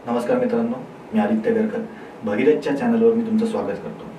नमस्कार मित्रांनो, मी आदित्य गरकर भगीरथच्या चॅनलवर मी तुमचं स्वागत करतो।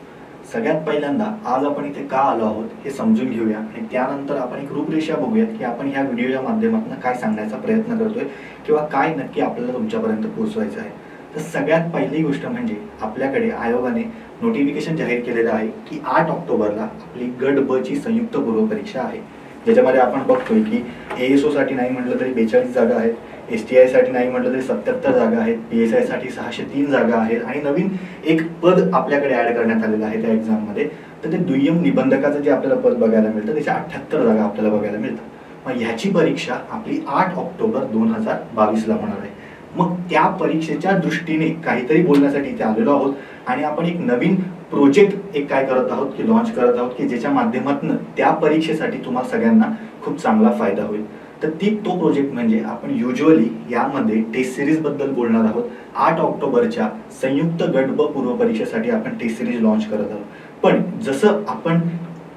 सगळ्यात पहिल्यांदा आज आपण इथे का आलो आहोत हे समजून घेऊया आणि त्यानंतर आपण एक रूपरेषा बघूयात की आपण ह्या व्हिडिओच्या माध्यमातून काय सांगण्याचा प्रयत्न करतोय किंवा काय नक्की आपल्याला तुमच्यापर्यंत पोहोचवायचं आहे। तर सगळ्यात पहिली गोष्ट म्हणजे आपल्याकडे आयोगाने नोटिफिकेशन जाहीर केलेलं आहे की 8 ऑक्टोबरला आपली गट ब ची संयुक्त पूर्व परीक्षा आहे, ज्याच्यामध्ये आपण बघतोय की एएसओ साठी नाही म्हटलं तरी 42 जागा आहेत, एसटीआय साठी नाही म्हटलं तरी 77 जागा आहेत, पीएसआय साठी 603 जागा आहेत आणि नवीन एक पद आपल्याकडे ऍड करण्यात आलेलं आहे त्या एक्झाम मध्ये। तर ते दुय्यम निबंधकाचं जे आपल्याला पद बघायला मिळतं त्याच्या 78 जागा आपल्याला बघायला मिळतात। मग ह्याची परीक्षा आपली 8 ऑक्टोबर 2022 ला होणार आहे। मग त्या परीक्षेच्या दृष्टीने काहीतरी बोलण्यासाठी इथे आलेलो आहोत आणि आपण एक नवीन प्रोजेक्ट एक काय करत आहोत की लॉन्च करत आहोत की ज्याच्या माध्यमातून त्या परीक्षेसाठी तुम्हाला सगळ्यांना खूप चांगला फायदा होईल। तर तो प्रोजेक्ट म्हणजे आपण युजुअली यामध्ये टेस्ट सिरीज बद्दल बोलणार आहोत। 8 ऑक्टोबरच्या संयुक्त गट ब पूर्व परीक्षेसाठी आपण टेस्ट सिरीज लॉन्च करत आहोत। पण जसं आपण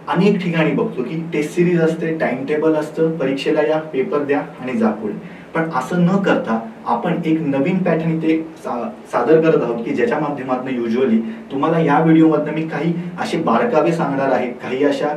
अनेक ठिकाणी बघतो की टेस्ट सिरीज असते, टाइम टेबल असतं, परीक्षेला या, पेपर द्या आणि जा पुढे, पण असं न करता आपण एक नवीन पॅटर्न इथे सादर करत आहोत की ज्याच्या माध्यमातून युजुअली तुम्हाला या व्हिडिओमधून मी काही असे बारकावे सांगणार आहे, काही अशा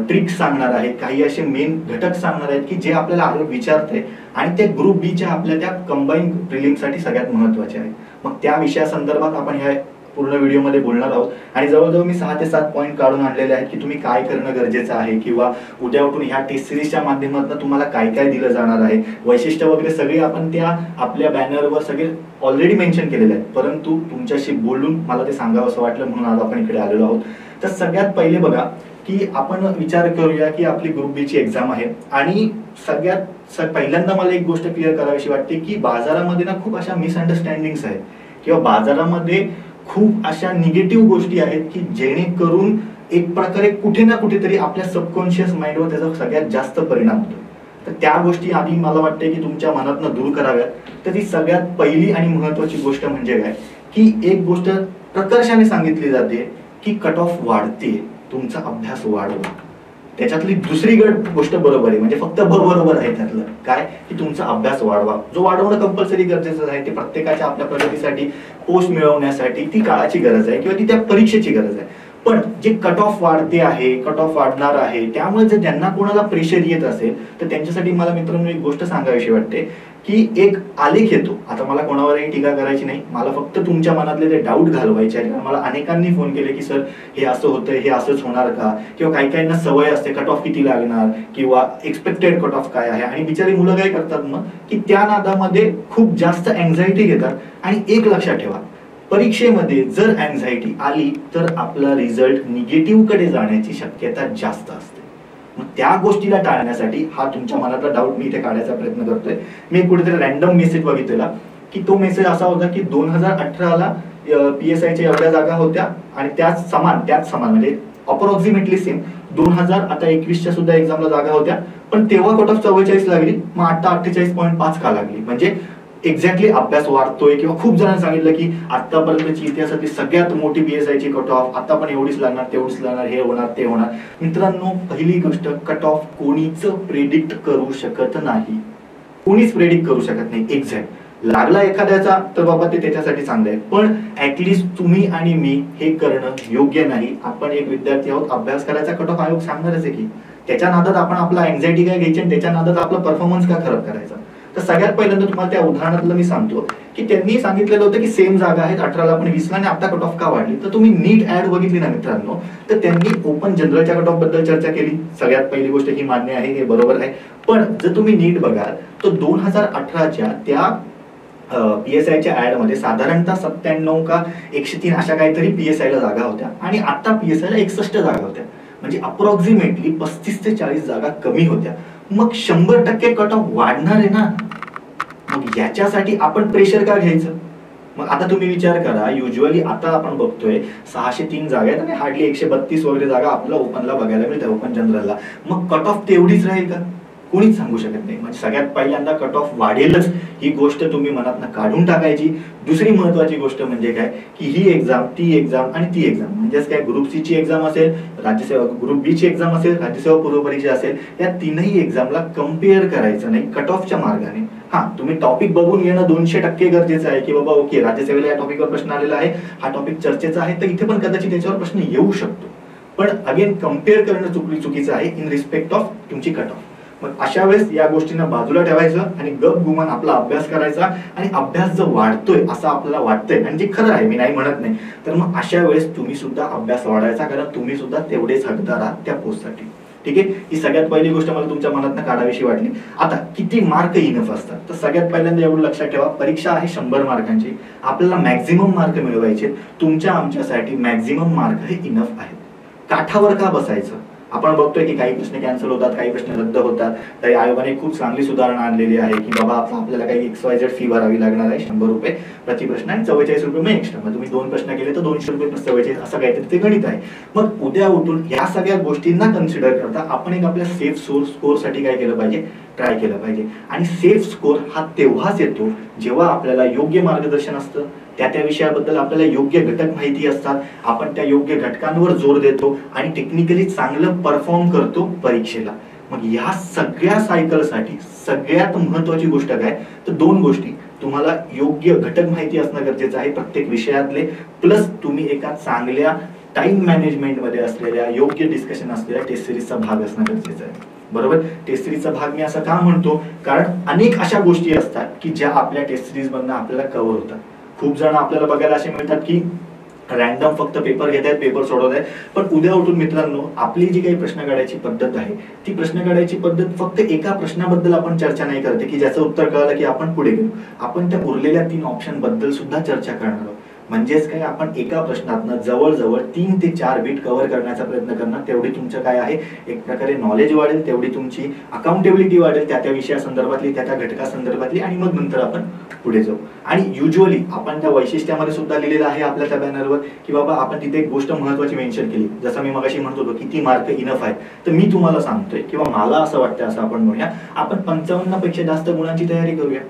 ट्रिक्स सांगणार आहे, काही असे मेन घटक सांगणार आहेत की जे आपल्याला आयोग विचारते आणि ते ग्रुप बी च्या आपल्या त्या कंबाईन प्रिलिम्ससाठी सगळ्यात महत्त्वाचे आहे। मग त्या विषयासंदर्भात आपण ह्या पूर्ण व्हिडिओमध्ये बोलणार आहोत आणि जवळजवळ मी 6 ते 7 पॉइंट काढून आणलेले आहेत की तुम्ही काय करणं गरजेचं आहे किंवा उद्या उठून ह्या टेस्ट सिरीजच्या माध्यमातून तुम्हाला काय काय दिलं जाणार आहे, वैशिष्ट्य वगैरे सगळे आपण त्या आपल्या बॅनरवर सगळे ऑलरेडी मेन्शन केलेले आहेत, परंतु तुमच्याशी बोलून मला ते सांगावं असं वाटलं म्हणून आज आपण इकडे आलेलो आहोत। तर सगळ्यात पहिले बघा की आपण विचार करूया की आपली ग्रुप बी ची एक्झाम आहे आणि सगळ्यात पहिल्यांदा मला एक गोष्ट क्लिअर करावीशी वाटते की बाजारामध्ये ना खूप अशा मिसअंडरस्टँडिंग्स आहेत किंवा बाजारामध्ये खूप अशा निगेटिव्ह गोष्टी आहेत की जेणेकरून एक प्रकारे कुठे ना कुठेतरी आपल्या सबकॉन्शियस माइंडवर त्याचा सगळ्यात जास्त परिणाम होतो। तर त्या गोष्टी आधी मला वाटते की तुमच्या मनातनं दूर कराव्यात। तर ती सगळ्यात पहिली आणि महत्त्वाची गोष्ट म्हणजे काय की एक गोष्ट प्रकर्षाने सांगितली जाते की कट ऑफ वाढते, तुमचा अभ्यास वाढवा। त्याच्यातली दुसरी गोष्ट बरोबर आहे, म्हणजे फक्त बरोबर आहे त्यातलं काय की तुमचा अभ्यास वाढवा। जो वाढवणं कंपल्सरी गरजेचं आहे, ते प्रत्येकाच्या आपल्या प्रगतीसाठी, पोस्ट मिळवण्यासाठी ती काळाची गरज आहे किंवा ती त्या परीक्षेची गरज आहे। पण जे कट ऑफ वाढते आहे, कट ऑफ वाढणार आहे, त्यामुळे जर ज्यांना कोणाला प्रेशर येत असेल तर त्यांच्यासाठी मला मित्रांनो एक गोष्ट सांगावीशी वाटते की एक आलेख येतो। आता मला कोणावरही टीका करायची नाही, मला फक्त तुमच्या मनातले ते डाऊट घालवायचे आहे। मला अनेकांनी फोन केले की सर हे असं होतंय, हे असंच होणार का, किंवा काही काहींना सवय असते कट ऑफ किती लागणार किंवा एक्सपेक्टेड कट ऑफ काय आहे, आणि बिचारी मुलं काय करतात मग की त्या नादामध्ये खूप जास्त अँझायटी घेतात। आणि एक लक्षात ठेवा, परीक्षेमध्ये जर अँझायटी आली तर आपला रिझल्ट निगेटिव्ह कडे जाण्याची शक्यता जास्त असते। मग त्या गोष्टीला टाळण्यासाठी हा तुमच्या मनातला डाऊट मी इथे काढायचा प्रयत्न करतोय। मी कुठेतरी रॅन्डम मेसेज बघितलेला की तो मेसेज असा होता की 2018 ला पीएसआय च्या एवढ्या जागा होत्या आणि त्याच समान म्हणजे अप्रॉक्सिमेटली सेम 2021 च्या सुद्धा एक्झामला जागा होत्या, पण तेव्हा कट ऑफ 44 लागली, मग आता 48.5 का लागली। म्हणजे एक्झॅक्टली अभ्यास वाढतोय किंवा खूप जणांनी सांगितलं की आतापर्यंतची इतिहासातली सगळ्यात मोठी पीएसआय ची कट ऑफ, आता पण एवढीच लागणार, तेवढीच लागणार, हे होणार, ते होणार। मित्रांनो, पहिली गोष्ट, कट ऑफ कोणीच प्रेडिक्ट करू शकत नाही, कोणीच प्रेडिक्ट करू शकत नाही। एक्झॅक्ट लागला एखाद्याचा तर बाबा ते त्याच्यासाठी चांगलं आहे, पण ऍटलिस्ट तुम्ही आणि मी हे करणं योग्य नाही। आपण एक विद्यार्थी आहोत, अभ्यास करायचा कट ऑफ आयोग सांगणारच आहे की त्याच्या नादात आपण आपला अँझायटी काय घ्यायची आणि त्याच्या नादात आपला परफॉर्मन्स का खराब करायचा। तर सगळ्यात पहिल्यांदा तुम्हाला त्या उदाहरणातलं मी सांगतो की त्यांनी सांगितलेलं होतं की सेम जागा आहेत 18 ला पण 20 ला, आणि आता कट ऑफ का वाढली। तर तुम्ही नीट ऍड बघितली ना मित्रांनो, तर त्यांनी ओपन जनरलच्या कट ऑफ बद्दल चर्चा केली। सगळ्यात पहिली गोष्ट ही मान्य आहे, हे बरोबर आहे, पण जर तुम्ही नीट बघाल तर 2018 च्या त्या पीएसआय च्या ऍड मध्ये साधारणतः 97 का 103 अशा काहीतरी पीएसआय ला जागा होत्या आणि आता पीएसआय ला 61 जागा होत्या, म्हणजे अप्रॉक्सिमेटली 35 ते 40 जागा कमी होत्या। मग 100% कट ऑफ वाढणार आहे ना, मग याच्यासाठी आपण प्रेशर का घ्यायचं। मग आता तुम्ही विचार करा, युजुअली आता आपण बघतोय 603 जागा आहेत आणि हार्डली 132 वगैरे जागा आपल्याला ओपनला बघायला मिळतात, ओपन जनरलला। मग कट ऑफ तेवढीच राहील का? कोणीच सांगू शकत नाही. म्हणजे सगळ्यात पहिल्यांदा कट ऑफ वाढेलच ही गोष्ट तुम्ही मनातनं काढून टाकायची. दुसरी महत्वाची गोष्ट म्हणजे काय की ही एक्झाम, ती एक्झाम आणि ती एक्झाम, म्हणजेच काय ग्रुप सी ची एक्झाम असेल, राज्यसेवा ग्रुप बी ची एक्झाम असेल, राज्यसेवा पूर्व परीक्षा असेल, या तीनही एक्झामला कम्पेअर करायचं नाही कट ऑफच्या मार्गाने. हा, तुम्ही टॉपिक बघून घेणं 200% गरजेचं आहे की बाबा ओके राज्यसेवेला या टॉपिकवर प्रश्न आलेला आहे, हा टॉपिक चर्चेचा आहे, तर इथे पण कदाचित त्याच्यावर प्रश्न येऊ शकतो. पण अगेन कम्पेअर करणं चुकीचं आहे इन रिस्पेक्ट ऑफ तुमची कट ऑफ. मग अशा वेळेस या गोष्टींना बाजूला ठेवायचं आणि गप गुमान आपला अभ्यास करायचा. आणि अभ्यास जर वाढतोय असं आपल्याला वाटतंय आणि जे खरं आहे, मी नाही म्हणत नाही, तर मग अशा वेळेस तुम्ही सुद्धा अभ्यास वाढायचा, कारण तुम्ही सुद्धा तेवढेच हकदार आहात त्या पोस्टसाठी. ठीक आहे, ही सगळ्यात पहिली गोष्ट मला तुमच्या मनातनं काढावीशी वाटली. आता किती मार्क इनफ असतात, तर सगळ्यात पहिल्यांदा एवढं लक्षात ठेवा, परीक्षा आहे 100 मार्कांची, आपल्याला मॅक्झिमम मार्क मिळवायचे. तुमच्या आमच्यासाठी मॅक्झिमम मार्क हे इनफ आहेत. काठावर का बसायचं? आपण बघतोय की काही प्रश्न कॅन्सल होतात, काही प्रश्न रद्द होतात. तरी आयोगाने खूप चांगली सुधारणा आणलेली आहे की बाबा आपल्याला काही XYZ फी भरावी लागणार आहे, 100 रुपये प्रति प्रश्न आणि 44 रुपये मग एक्स्ट्रा. मग तुम्ही 2 प्रश्न केले तर 200 रुपये प्लस 44, असं काहीतरी ते गणित आहे. मग उद्या उठून या सगळ्या गोष्टींना कन्सिडर करता आपण एक आपल्या सेफ स्कोर साठी काय केलं पाहिजे, ट्राय केलं पाहिजे. आणि सेफ स्कोर हा तेव्हाच येतो जेव्हा आपल्याला योग्य मार्गदर्शन असतं, त्या विषयाबद्दल आपल्याला योग्य घटक माहिती असतात, आपण त्या योग्य घटकांवर जोर देतो आणि टेक्निकली चांगलं परफॉर्म करतो परीक्षेला. मग या सगळ्या सायकलसाठी सगळ्यात महत्वाची गोष्ट काय, तर 2 गोष्टी. तुम्हाला योग्य घटक माहिती असणं गरजेचं आहे प्रत्येक विषयातले, प्लस तुम्ही एका चांगल्या टाइम मॅनेजमेंट मध्ये असलेल्या, योग्य डिस्कशन असलेल्या टेस्ट सिरीजचा भाग असणं गरजेचं आहे. बरोबर, टेस्ट सिरीजचा भाग मी असं का म्हणतो, कारण अनेक अशा गोष्टी असतात की ज्या आपल्या टेस्ट सिरीज मधनं आपल्याला कव्हर होतात. खूप जण आपल्याला बघायला असे मिळतात की रॅन्डम फक्त पेपर घेत आहेत, पेपर सोडवत आहेत. पण उद्या उठून मित्रांनो, आपली जी काही प्रश्न काढायची पद्धत आहे, ती प्रश्न काढायची पद्धत फक्त एका प्रश्नाबद्दल आपण चर्चा नाही करते की ज्याचं उत्तर कळलं की आपण पुढे गेलो. आपण त्या उरलेल्या 3 ऑप्शन बद्दल सुद्धा चर्चा करणार आहोत. म्हणजेच काय, आपण एका प्रश्नातनं जवळजवळ 3 ते 4 बीट कव्हर करण्याचा प्रयत्न करणार. तेवढी तुमचं काय आहे, एक प्रकारे नॉलेज वाढेल, तेवढी तुमची अकाउंटेबिलिटी वाढेल त्या विषयासंदर्भातली, त्या घटकासंदर्भातली, आणि मग नंतर आपण पुढे जाऊ. आणि युजली आपण त्या वैशिष्ट्यामध्ये सुद्धा लिहिलेलं आहे आपल्या त्या बॅनरवर की बाबा आपण तिथे एक गोष्ट महत्वाची मेन्शन केली, जसं मी मगाशी म्हणत होतो किती मार्क इनफ आहे. तर मी तुम्हाला सांगतोय किंवा मला असं वाटतं, असं आपण म्हणूया, आपण 55 पेक्षा जास्त गुणांची तयारी करूया.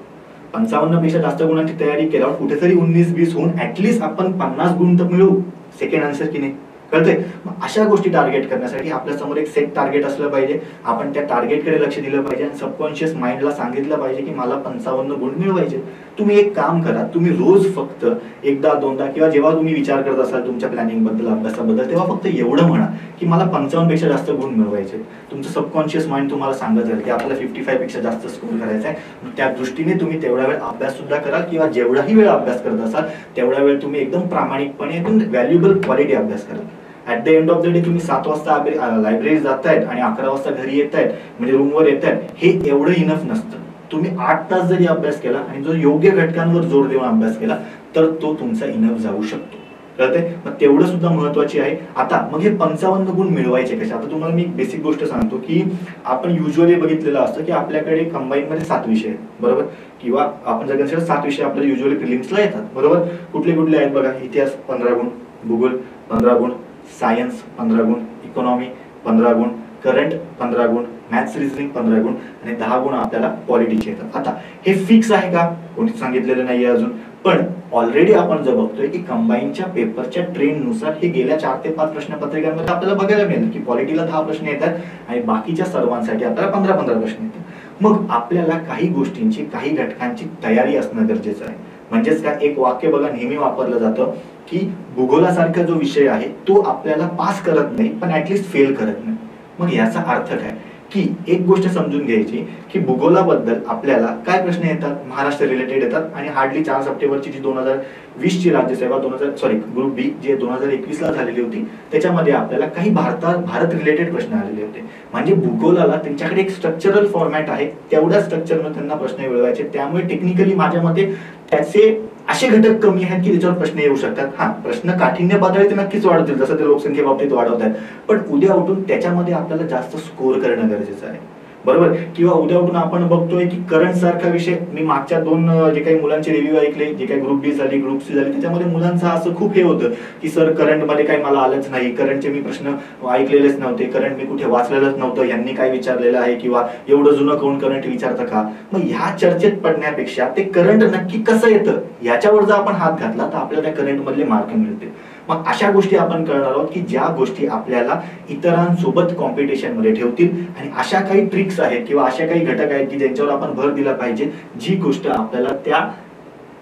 55 पेक्षा जास्त गुणांची तयारी केल्यावर कुठेतरी 19-20 होऊन ऍटलीस्ट आपण 50 गुण तर मिळवू. सेकंड आन्सर की नाही, कळतंय? मग अशा गोष्टी टार्गेट करण्यासाठी आपल्या समोर एक सेट टार्गेट असलं पाहिजे. आपण त्या टार्गेटकडे लक्ष दिलं पाहिजे आणि सबकॉन्शियस माइंडला सांगितलं पाहिजे की मला 55 गुण मिळवायचे. तुम्ही एक काम करा, तुम्ही रोज फक्त एकदा दोनदा किंवा जेव्हा तुम्ही विचार करत असाल तुमच्या प्लॅनिंग बद्दल, अभ्यासाबद्दल, तेव्हा फक्त एवढं म्हणा की मला 55 पेक्षा जास्त गुण मिळवायचे. तुमचं सबकॉन्शियस माइंड तुम्हाला सांगत जाईल की आपल्याला 55 पेक्षा जास्त स्कोर करायचा आहे. त्या दृष्टीने तुम्ही तेवढा वेळ अभ्यास सुद्धा कराल किंवा जेवढाही वेळ अभ्यास करत असाल तेवढा वेळ तुम्ही एकदम प्रामाणिकपणे व्हॅल्युएबल क्वालिटी अभ्यास कराल. At the end of the day तुम्ही 7 वाजता लायब्ररी जातायत आणि 11 वाजता घरी येत आहेत, म्हणजे रूमवर येत आहेत, हे एवढं इनफ नसतं. तुम्ही 8 तास जरी अभ्यास केला आणि जो योग्य घटकांवर जोर देऊन अभ्यास केला तर तो तुमचा इनफ जाऊ शकतो. कळतंय? मग तेवढं सुद्धा महत्वाची आहे. आता मग हे 55 गुण मिळवायचे कसे? आता तुम्हाला मी एक बेसिक गोष्ट सांगतो की आपण युजली बघितलेलं असतं की आपल्याकडे कंबाईन मध्ये 7 विषय आहेत, बरोबर? किंवा आपण जर कन्सिडर 7 विषय आपल्याला युजली प्रिलिम्सला येतात, बरोबर? कुठले कुठले आहेत बघा, इतिहास 15 गुण, भूगोल 15 गुण, सायन्स 15 गुण, इकॉनॉमी 15 गुण, करंट 15 गुण, मॅथ्स रिझनिंग 15 गुण आणि 10 गुण आपल्याला पॉलिटिक्स येतात. आता हे फिक्स आहे का? कोणीच सांगितलेलं नाहीये अजून. पण ऑलरेडी आपण जर बघतोय की कंबाईनच्या पेपरच्या ट्रेंडनुसार हे गेल्या 4 ते 5 प्रश्नपत्रिकांमध्ये आपल्याला बघायला मिळेल की पॉलिटीला 10 प्रश्न येतात आणि बाकीच्या सर्वांसाठी आपल्याला 15-15 प्रश्न येतात. मग आपल्याला काही गोष्टींची, काही घटकांची तयारी असणं गरजेचं आहे. म्हणजेच काय, एक वाक्य बघा नेहमी वापरलं जातं की भूगोलासारखा जो विषय आहे तो आपल्याला पास करत नाही पण ऍटलीस्ट फेल करत नाही. मग याचा अर्थ काय की एक गोष्ट समजून घ्यायची की भूगोलाबद्दल आपल्याला काय प्रश्न येतात, महाराष्ट्र रिलेटेड येतात आणि हार्डली 4 सप्टेंबरची जी 2020 ची राज्यसेवा ग्रुप बी जे 2021 ला झालेली होती त्याच्यामध्ये आपल्याला काही भारत रिलेटेड प्रश्न आलेले होते. म्हणजे भूगोलाला त्यांच्याकडे एक स्ट्रक्चरल फॉर्मॅट आहे, तेवढ्या स्ट्रक्चरमध्ये त्यांना प्रश्न मिळवायचे. त्यामुळे टेक्निकली माझ्या मते त्याचे असे घटक कमी आहेत की त्याच्यावर प्रश्न येऊ शकतात. हा, प्रश्न काठिण्य पातळी ते नक्कीच वाढतील जसं ते लोकसंख्ये बाबतीत वाढवत आहेत, पण उद्या उठून त्याच्यामध्ये आपल्याला जास्त स्कोर करणं गरजेचं आहे. बरोबर. किंवा उद्या उठून आपण बघतोय की करंट सारखा विषय, मी मागच्या 2 जे काही मुलांचे रिव्ह्यू ऐकले, जे काही ग्रुप बी झाली ग्रुप सी झाली, त्याच्यामध्ये मुलांचं असं खूप हे होतं की सर करंटमध्ये काही मला आलंच नाही, करंटचे मी प्रश्न ऐकलेलेच नव्हते, करंट मी कुठे वाचलेलंच नव्हतं, यांनी काय विचारलेलं आहे किंवा एवढं जुनं कोण करंट विचारतं का. मग ह्या चर्चेत पडण्यापेक्षा ते करंट नक्की कसं येतं याच्यावर जर आपण हात घातला तर आपल्याला त्या करंट मधले मार्क मिळते. मग अशा गोष्टी आपण करणार आहोत की ज्या गोष्टी आपल्याला इतरांसोबत कॉम्पिटिशन मध्ये ठेवतील, आणि अशा काही ट्रिक्स आहेत किंवा अशा काही घटक आहेत की ज्यांच्यावर आपण भर दिला पाहिजे, जी गोष्ट आपल्याला त्या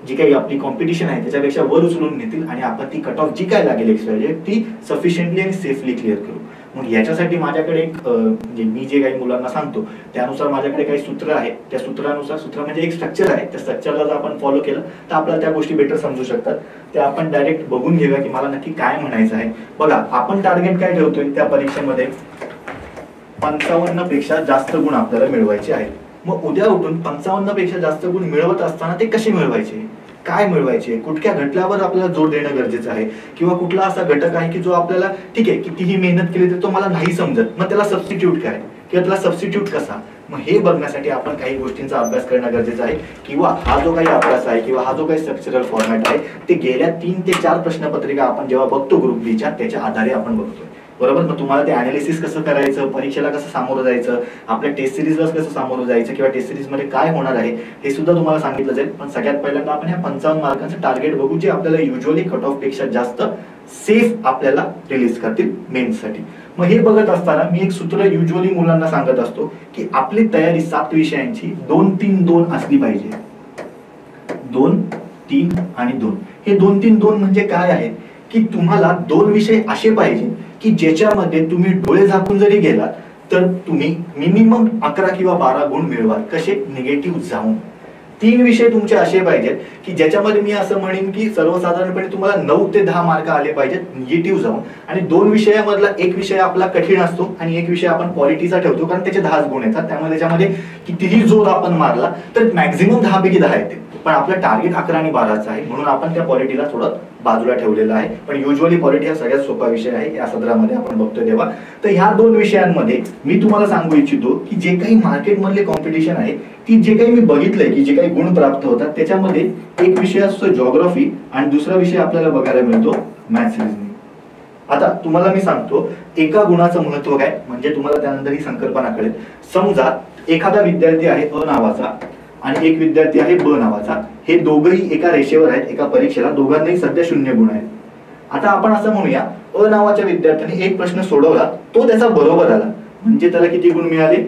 जी काही आपली कॉम्पिटिशन आहे त्याच्यापेक्षा वर उचलून नेतील आणि आपण ती कट ऑफ जी काय लागेल एक्स्ट्रा ती सफिशियंटली आणि सेफली क्लिअर करू. मग याच्यासाठी माझ्याकडे एक मी जे काही मुलांना सांगतो त्यानुसार माझ्याकडे काही सूत्र आहे. त्या सूत्रानुसार, सूत्र म्हणजे एक स्ट्रक्चर आहे, त्या स्ट्रक्चरला जर आपण फॉलो केलं तर आपल्याला त्या गोष्टी बेटर समजू शकतात. त्या आपण डायरेक्ट बघून घेऊया की मला नक्की काय म्हणायचं आहे. बघा, आपण टार्गेट काय ठेवतोय त्या परीक्षेमध्ये 55 पेक्षा जास्त गुण आपल्याला मिळवायचे आहेत. मग उद्या उठून 55 पेक्षा जास्त गुण मिळवत असताना ते कसे मिळवायचे, काय मिळवायचे, कुठल्या घटकावर आपल्याला जोर देणं गरजेचं आहे, किंवा कुठला असा घटक आहे की जो आपल्याला ठीक आहे कितीही मेहनत केली तर तो मला नाही समजत, मग त्याला सबस्टिट्यूट काय किंवा त्याला सबस्टिट्यूट कसा. मग हे बघण्यासाठी आपण काही गोष्टींचा अभ्यास करणं गरजेचं आहे, किंवा हा जो काही अभ्यास आहे किंवा हा जो काही स्ट्रक्चरल फॉर्मॅट आहे ते गेल्या 3 ते 4 प्रश्नपत्रिका आपण जेव्हा बघतो ग्रुप बीच्या त्याच्या आधारे आपण बघतोय. बरोबर. मग तुम्हाला ते अनालिसिस कसं करायचं, परीक्षेला कसं सामोरं जायचं, आपल्या टेस्ट सिरीजला कसं सामोरं जायचं किंवा टेस्ट सिरीज मध्ये काय होणार आहे हे सुद्धा तुम्हाला सांगितलं जाईल. पण सगळ्यात पहिल्यांदा आपण ह्या 55 मार्कांचं टार्गेट बघू, जे आपल्याला युजली कट ऑफ पेक्षा जास्त सेफ आपल्याला रिलीज करतील मेन्ससाठी. मग हे बघत असताना मी एक सूत्र युजली मुलांना सांगत असतो की आपली तयारी 7 विषयांची 2-3-2 असली पाहिजे. 2-3 आणि 2. हे 2-3-2 म्हणजे काय आहे की तुम्हाला 2 विषय असे पाहिजे की ज्याच्यामध्ये तुम्ही डोळे झाकून जरी गेलात तर तुम्ही मिनिमम 11 किंवा 12 गुण मिळवाल. कसे, निगेटिव्ह जाऊन. 3 विषय तुमचे असे पाहिजेत की ज्याच्यामध्ये मी असं म्हणेन की सर्वसाधारणपणे तुम्हाला 9 ते 10 मार्क आले पाहिजेत निगेटिव्ह जाऊन. आणि 2 विषयामधला एक विषय आपला कठीण असतो आणि एक विषय आपण पॉलिटीचा ठेवतो, कारण त्याचे 10 गुण येतात. त्यामुळे त्याच्यामध्ये कितीही जोर आपण मारला तर मॅक्झिमम 10 पैकी 10 येते. पण आपलं टार्गेट 11 आणि 12चं आहे, म्हणून आपण त्या पॉलिटीला थोडं बाजूला ठेवलेलं आहे. पण युजली पॉलिटी हा सगळ्यात सोपा विषय आहे या सदरामध्ये आपण बघतोय तेव्हा. तर ह्या 2 विषयांमध्ये मी तुम्हाला सांगू इच्छितो की जे काही मार्केटमधले कॉम्पिटिशन आहे ती जे काही मी बघितलंय की जे काही गुण प्राप्त होतात त्याच्यामध्ये एक विषय असतो जिओग्राफी आणि दुसरा विषय आपल्याला बघायला मिळतो मॅथ्स रिझनिंग. आता तुम्हाला मी सांगतो एका गुणाचं महत्व काय, म्हणजे तुम्हाला त्यानंतर ही संकल्पना कळेल. समजा एखादा विद्यार्थी आहे अ नावाचा आणि एक विद्यार्थी आहे ब नावाचा, हे दोघंही एका रेषेवर आहेत एका परीक्षेला, दोघांनाही सध्या 0 गुण आहेत. आता आपण असं म्हणूया अ नावाच्या विद्यार्थ्याने एक प्रश्न सोडवला, तो त्याचा बरोबर आला, म्हणजे त्याला किती गुण मिळाले,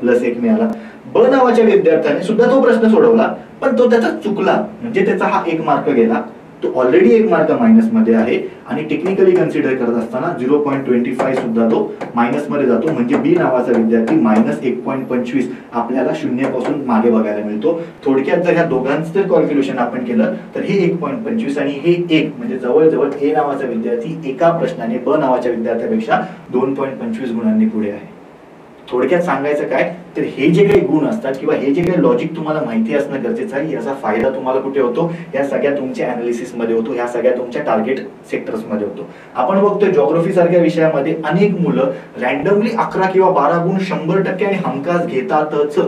+1 मिळाला. ब नावाच्या विद्यार्थ्याने सुद्धा तो प्रश्न सोडवला पण तो त्याचा चुकला, म्हणजे त्याचा हा 1 मार्क गेला. तो ऑलरेडी 1 मार्क मायनस मध्ये आहे आणि टेक्निकली कन्सिडर करत असताना 0.25 सुद्धा तो मायनस मध्ये जातो. म्हणजे बी नावाचा विद्यार्थी -1.25 आपल्याला 0 पासून मागे बघायला मिळतो. थोडक्यात जर ह्या दोघांचं जर कॅल्क्युलेशन आपण केलं तर हे 1.25 आणि हे 1 म्हणजे जवळजवळ ए नावाचा विद्यार्थी एका प्रश्नाने ब नावाच्या विद्यार्थ्यापेक्षा 2.25 गुणांनी पुढे आहे. थोडक्यात सांगायचं काय तर हे जे काही गुण असतात किंवा हे जे काही लॉजिक तुम्हाला माहिती असणं गरजेचं आहे, याचा फायदा तुम्हाला कुठे होतो, या सगळ्या तुमच्या अनालिसिस मध्ये होतो, या सगळ्या तुमच्या टार्गेट सेक्टर्स मध्ये होतो. आपण बघतोय जिओग्राफी सारख्या विषयामध्ये अनेक मुलं रॅन्डमली 11 किंवा 12 गुण 100% आणि हमखास घेतातच,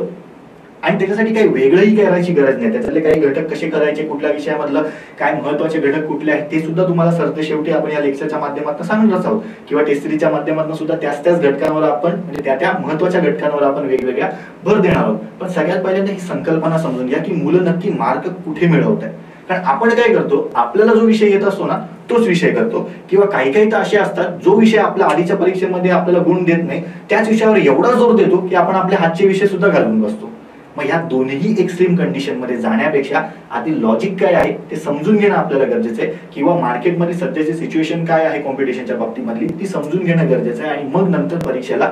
आणि त्याच्यासाठी काही वेगळंही करायची गरज नाही. त्याच्यातले काही घटक कसे करायचे, कुठल्या विषयामधलं काय महत्वाचे घटक कुठले आहेत ते सुद्धा तुम्हाला सरतेशेवटी आपण या लेक्चरच्या माध्यमातून सांगणारच आहोत, किंवा टेस्ट सिरीजच्या माध्यमातून सुद्धा त्याच घटकांवर आपण म्हणजे त्या महत्वाच्या घटकांवर आपण वेगवेगळ्या भर देणार आहोत. पण सगळ्यात पहिल्यांदा ही संकल्पना समजून घ्या की मुलं नक्की मार्क कुठे मिळवत आहेत. कारण आपण काय करतो, आपल्याला जो विषय येत असतो ना तोच विषय करतो, किंवा काही काही तर असे असतात जो विषय आपल्या आधीच्या परीक्षेमध्ये आपल्याला गुण देत नाही त्याच विषयावर एवढा जोर देतो की आपण आपल्या हातचे विषय सुद्धा घालून बसतो. मग ह्या दोन्ही एक्स्ट्रीम कंडिशन मध्ये जाण्यापेक्षा आधी लॉजिक काय आहे ते समजून घेणं आपल्याला गरजेचं आहे, किंवा मार्केटमध्ये सध्याची सिच्युएशन काय आहे कॉम्पिटिशनच्या बाबतीमधली ती समजून घेणं गरजेचं आहे, आणि मग नंतर परीक्षेला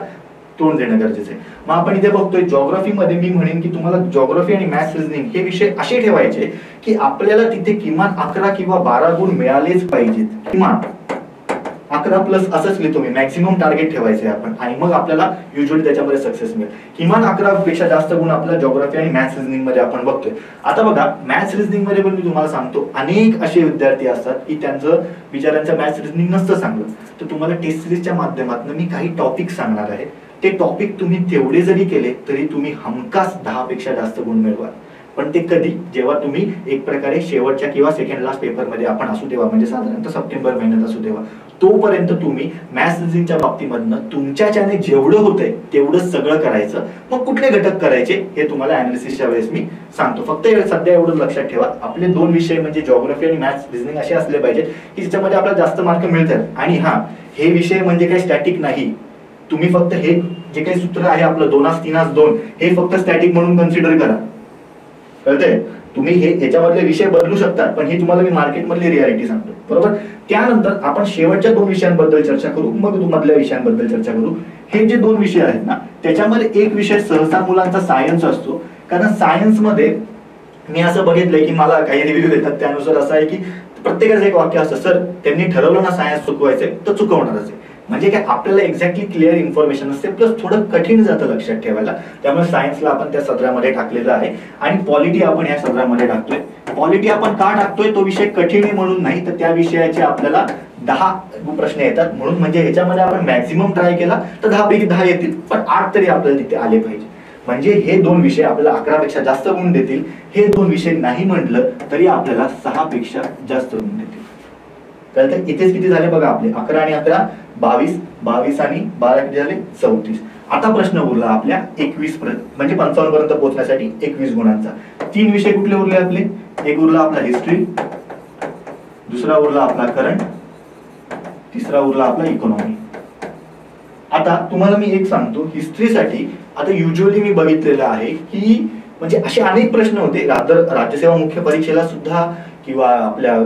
तोंड देणं गरजेचं आहे. मग आपण इथे बघतोय जिओग्राफीमध्ये मी म्हणेन की तुम्हाला जिओग्राफी आणि मॅथ्स रिझनिंग हे विषय असे ठेवायचे की आपल्याला तिथे किमान 11 किंवा 12 गुण मिळालेच पाहिजेत. किमान 11+ असंच लिहितो मी, मॅक्सिमम टार्गेट ठेवायचे आपण, आणि मग आपल्याला युजली त्याच्यामध्ये सक्सेस मिळेल. किमान 11 पेक्षा जास्त गुण आपल्याला जिओग्राफी आणि मॅथ्स रिझनिंग मध्ये आपण बघतोय. आता बघा मॅथ्स रिझनिंग मध्ये पण मी तुम्हाला सांगतो अनेक असे विद्यार्थी असतात की त्यांचं बिचाऱ्यांचं मॅथ्स रिझनिंग नसतं चांगलं, तर तुम्हाला टेस्ट सिरीजच्या माध्यमातून मी काही टॉपिक सांगणार आहे. ते टॉपिक तुम्ही तेवढे जरी केले तरी तुम्ही हमखास 10 पेक्षा जास्त गुण मिळवाल. पण ते कधी, जेव्हा तुम्ही एक प्रकारे शेवटच्या किंवा सेकंड लास्ट पेपरमध्ये आपण असू तेव्हा, म्हणजे साधारणतः सप्टेंबर महिन्यात असू तेव्हा, तोपर्यंत तुम्ही मॅथ्स रिझनिंगच्या बाबतीमधनं तुमच्याच्याने जेवढं होतंय तेवढं सगळं करायचं. मग कुठले घटक करायचे हे तुम्हाला अनालिसिसच्या वेळेस मी सांगतो. फक्त सध्या एवढं लक्षात ठेवा, आपले 2 विषय म्हणजे जिओग्राफी आणि मॅथ्स रिझनिंग असे असले पाहिजेत की ज्याच्यामध्ये आपल्याला जास्त मार्क मिळतात. आणि हा, हे विषय म्हणजे काही स्टॅटिक नाही. तुम्ही फक्त हे जे काही सूत्र आहे आपलं 2-3-2 हे फक्त स्टॅटिक म्हणून कन्सिडर करा. कळतंय? तुम्ही हे याच्यामधले विषय बदलू शकता, पण ही तुम्हाला मी मार्केटमधली रियालिटी सांगतो, बरोबर. त्यानंतर आपण शेवटच्या 2 विषयांबद्दल चर्चा करू, मग मधल्या विषयांबद्दल चर्चा करू. हे जे 2 विषय आहेत ना, त्याच्यामध्ये एक विषय सहसा मुलांचा सायन्स असतो. कारण सायन्स मध्ये मी असं बघितलंय की मला काही रिव्ह्यू देतात त्यानुसार असं आहे की प्रत्येकाचं एक वाक्य असतं, सर त्यांनी ठरवलं ना सायन्स चुकवायचंय तर चुकवणारच आहे. म्हणजे काय, आपल्याला एक्झॅक्टली क्लिअर इन्फॉर्मेशन असते, प्लस थोडं कठीण जातं लक्षात ठेवायला. त्यामुळे सायन्सला आपण त्या सदरामध्ये टाकलेलं आहे. आणि पॉलिटी आपण या सदरामध्ये टाकतोय. पॉलिटी आपण का टाकतोय, तो विषय कठीण आहे म्हणून नाही, तर त्या विषयाचे आपल्याला 10 प्रश्न येतात म्हणून. म्हणजे ह्याच्यामध्ये आपण मॅक्झिमम ट्राय केला तर 10 पैकी 10 येतील, पण 8 तरी आपल्याला तिथे आले पाहिजे. म्हणजे हे 2 विषय आपल्याला 11 पेक्षा जास्त गुण देतील. हे 2 विषय नाही म्हटलं तरी आपल्याला 6 पेक्षा जास्त गुण देतील. कळतं? इथेच किती झाले बघा आपले, 11 आणि 11 22, 22 आणि 12 किती झाले 34. आता प्रश्न उरला आपल्या 21 म्हणजे 55 पर्यंत पोहोचण्यासाठी 21 गुणांचा. 3 विषय कुठले उरले आपले, एक उरला आपला हिस्ट्री, दुसरा उरला आपला करंट, तिसरा उरला आपला इकॉनॉमी. आता तुम्हाला मी एक सांगतो, हिस्ट्रीसाठी आता युजुअली मी बघितलेलं आहे की म्हणजे असे अनेक प्रश्न होते राज्यसेवा मुख्य परीक्षेला सुद्धा किंवा आपल्या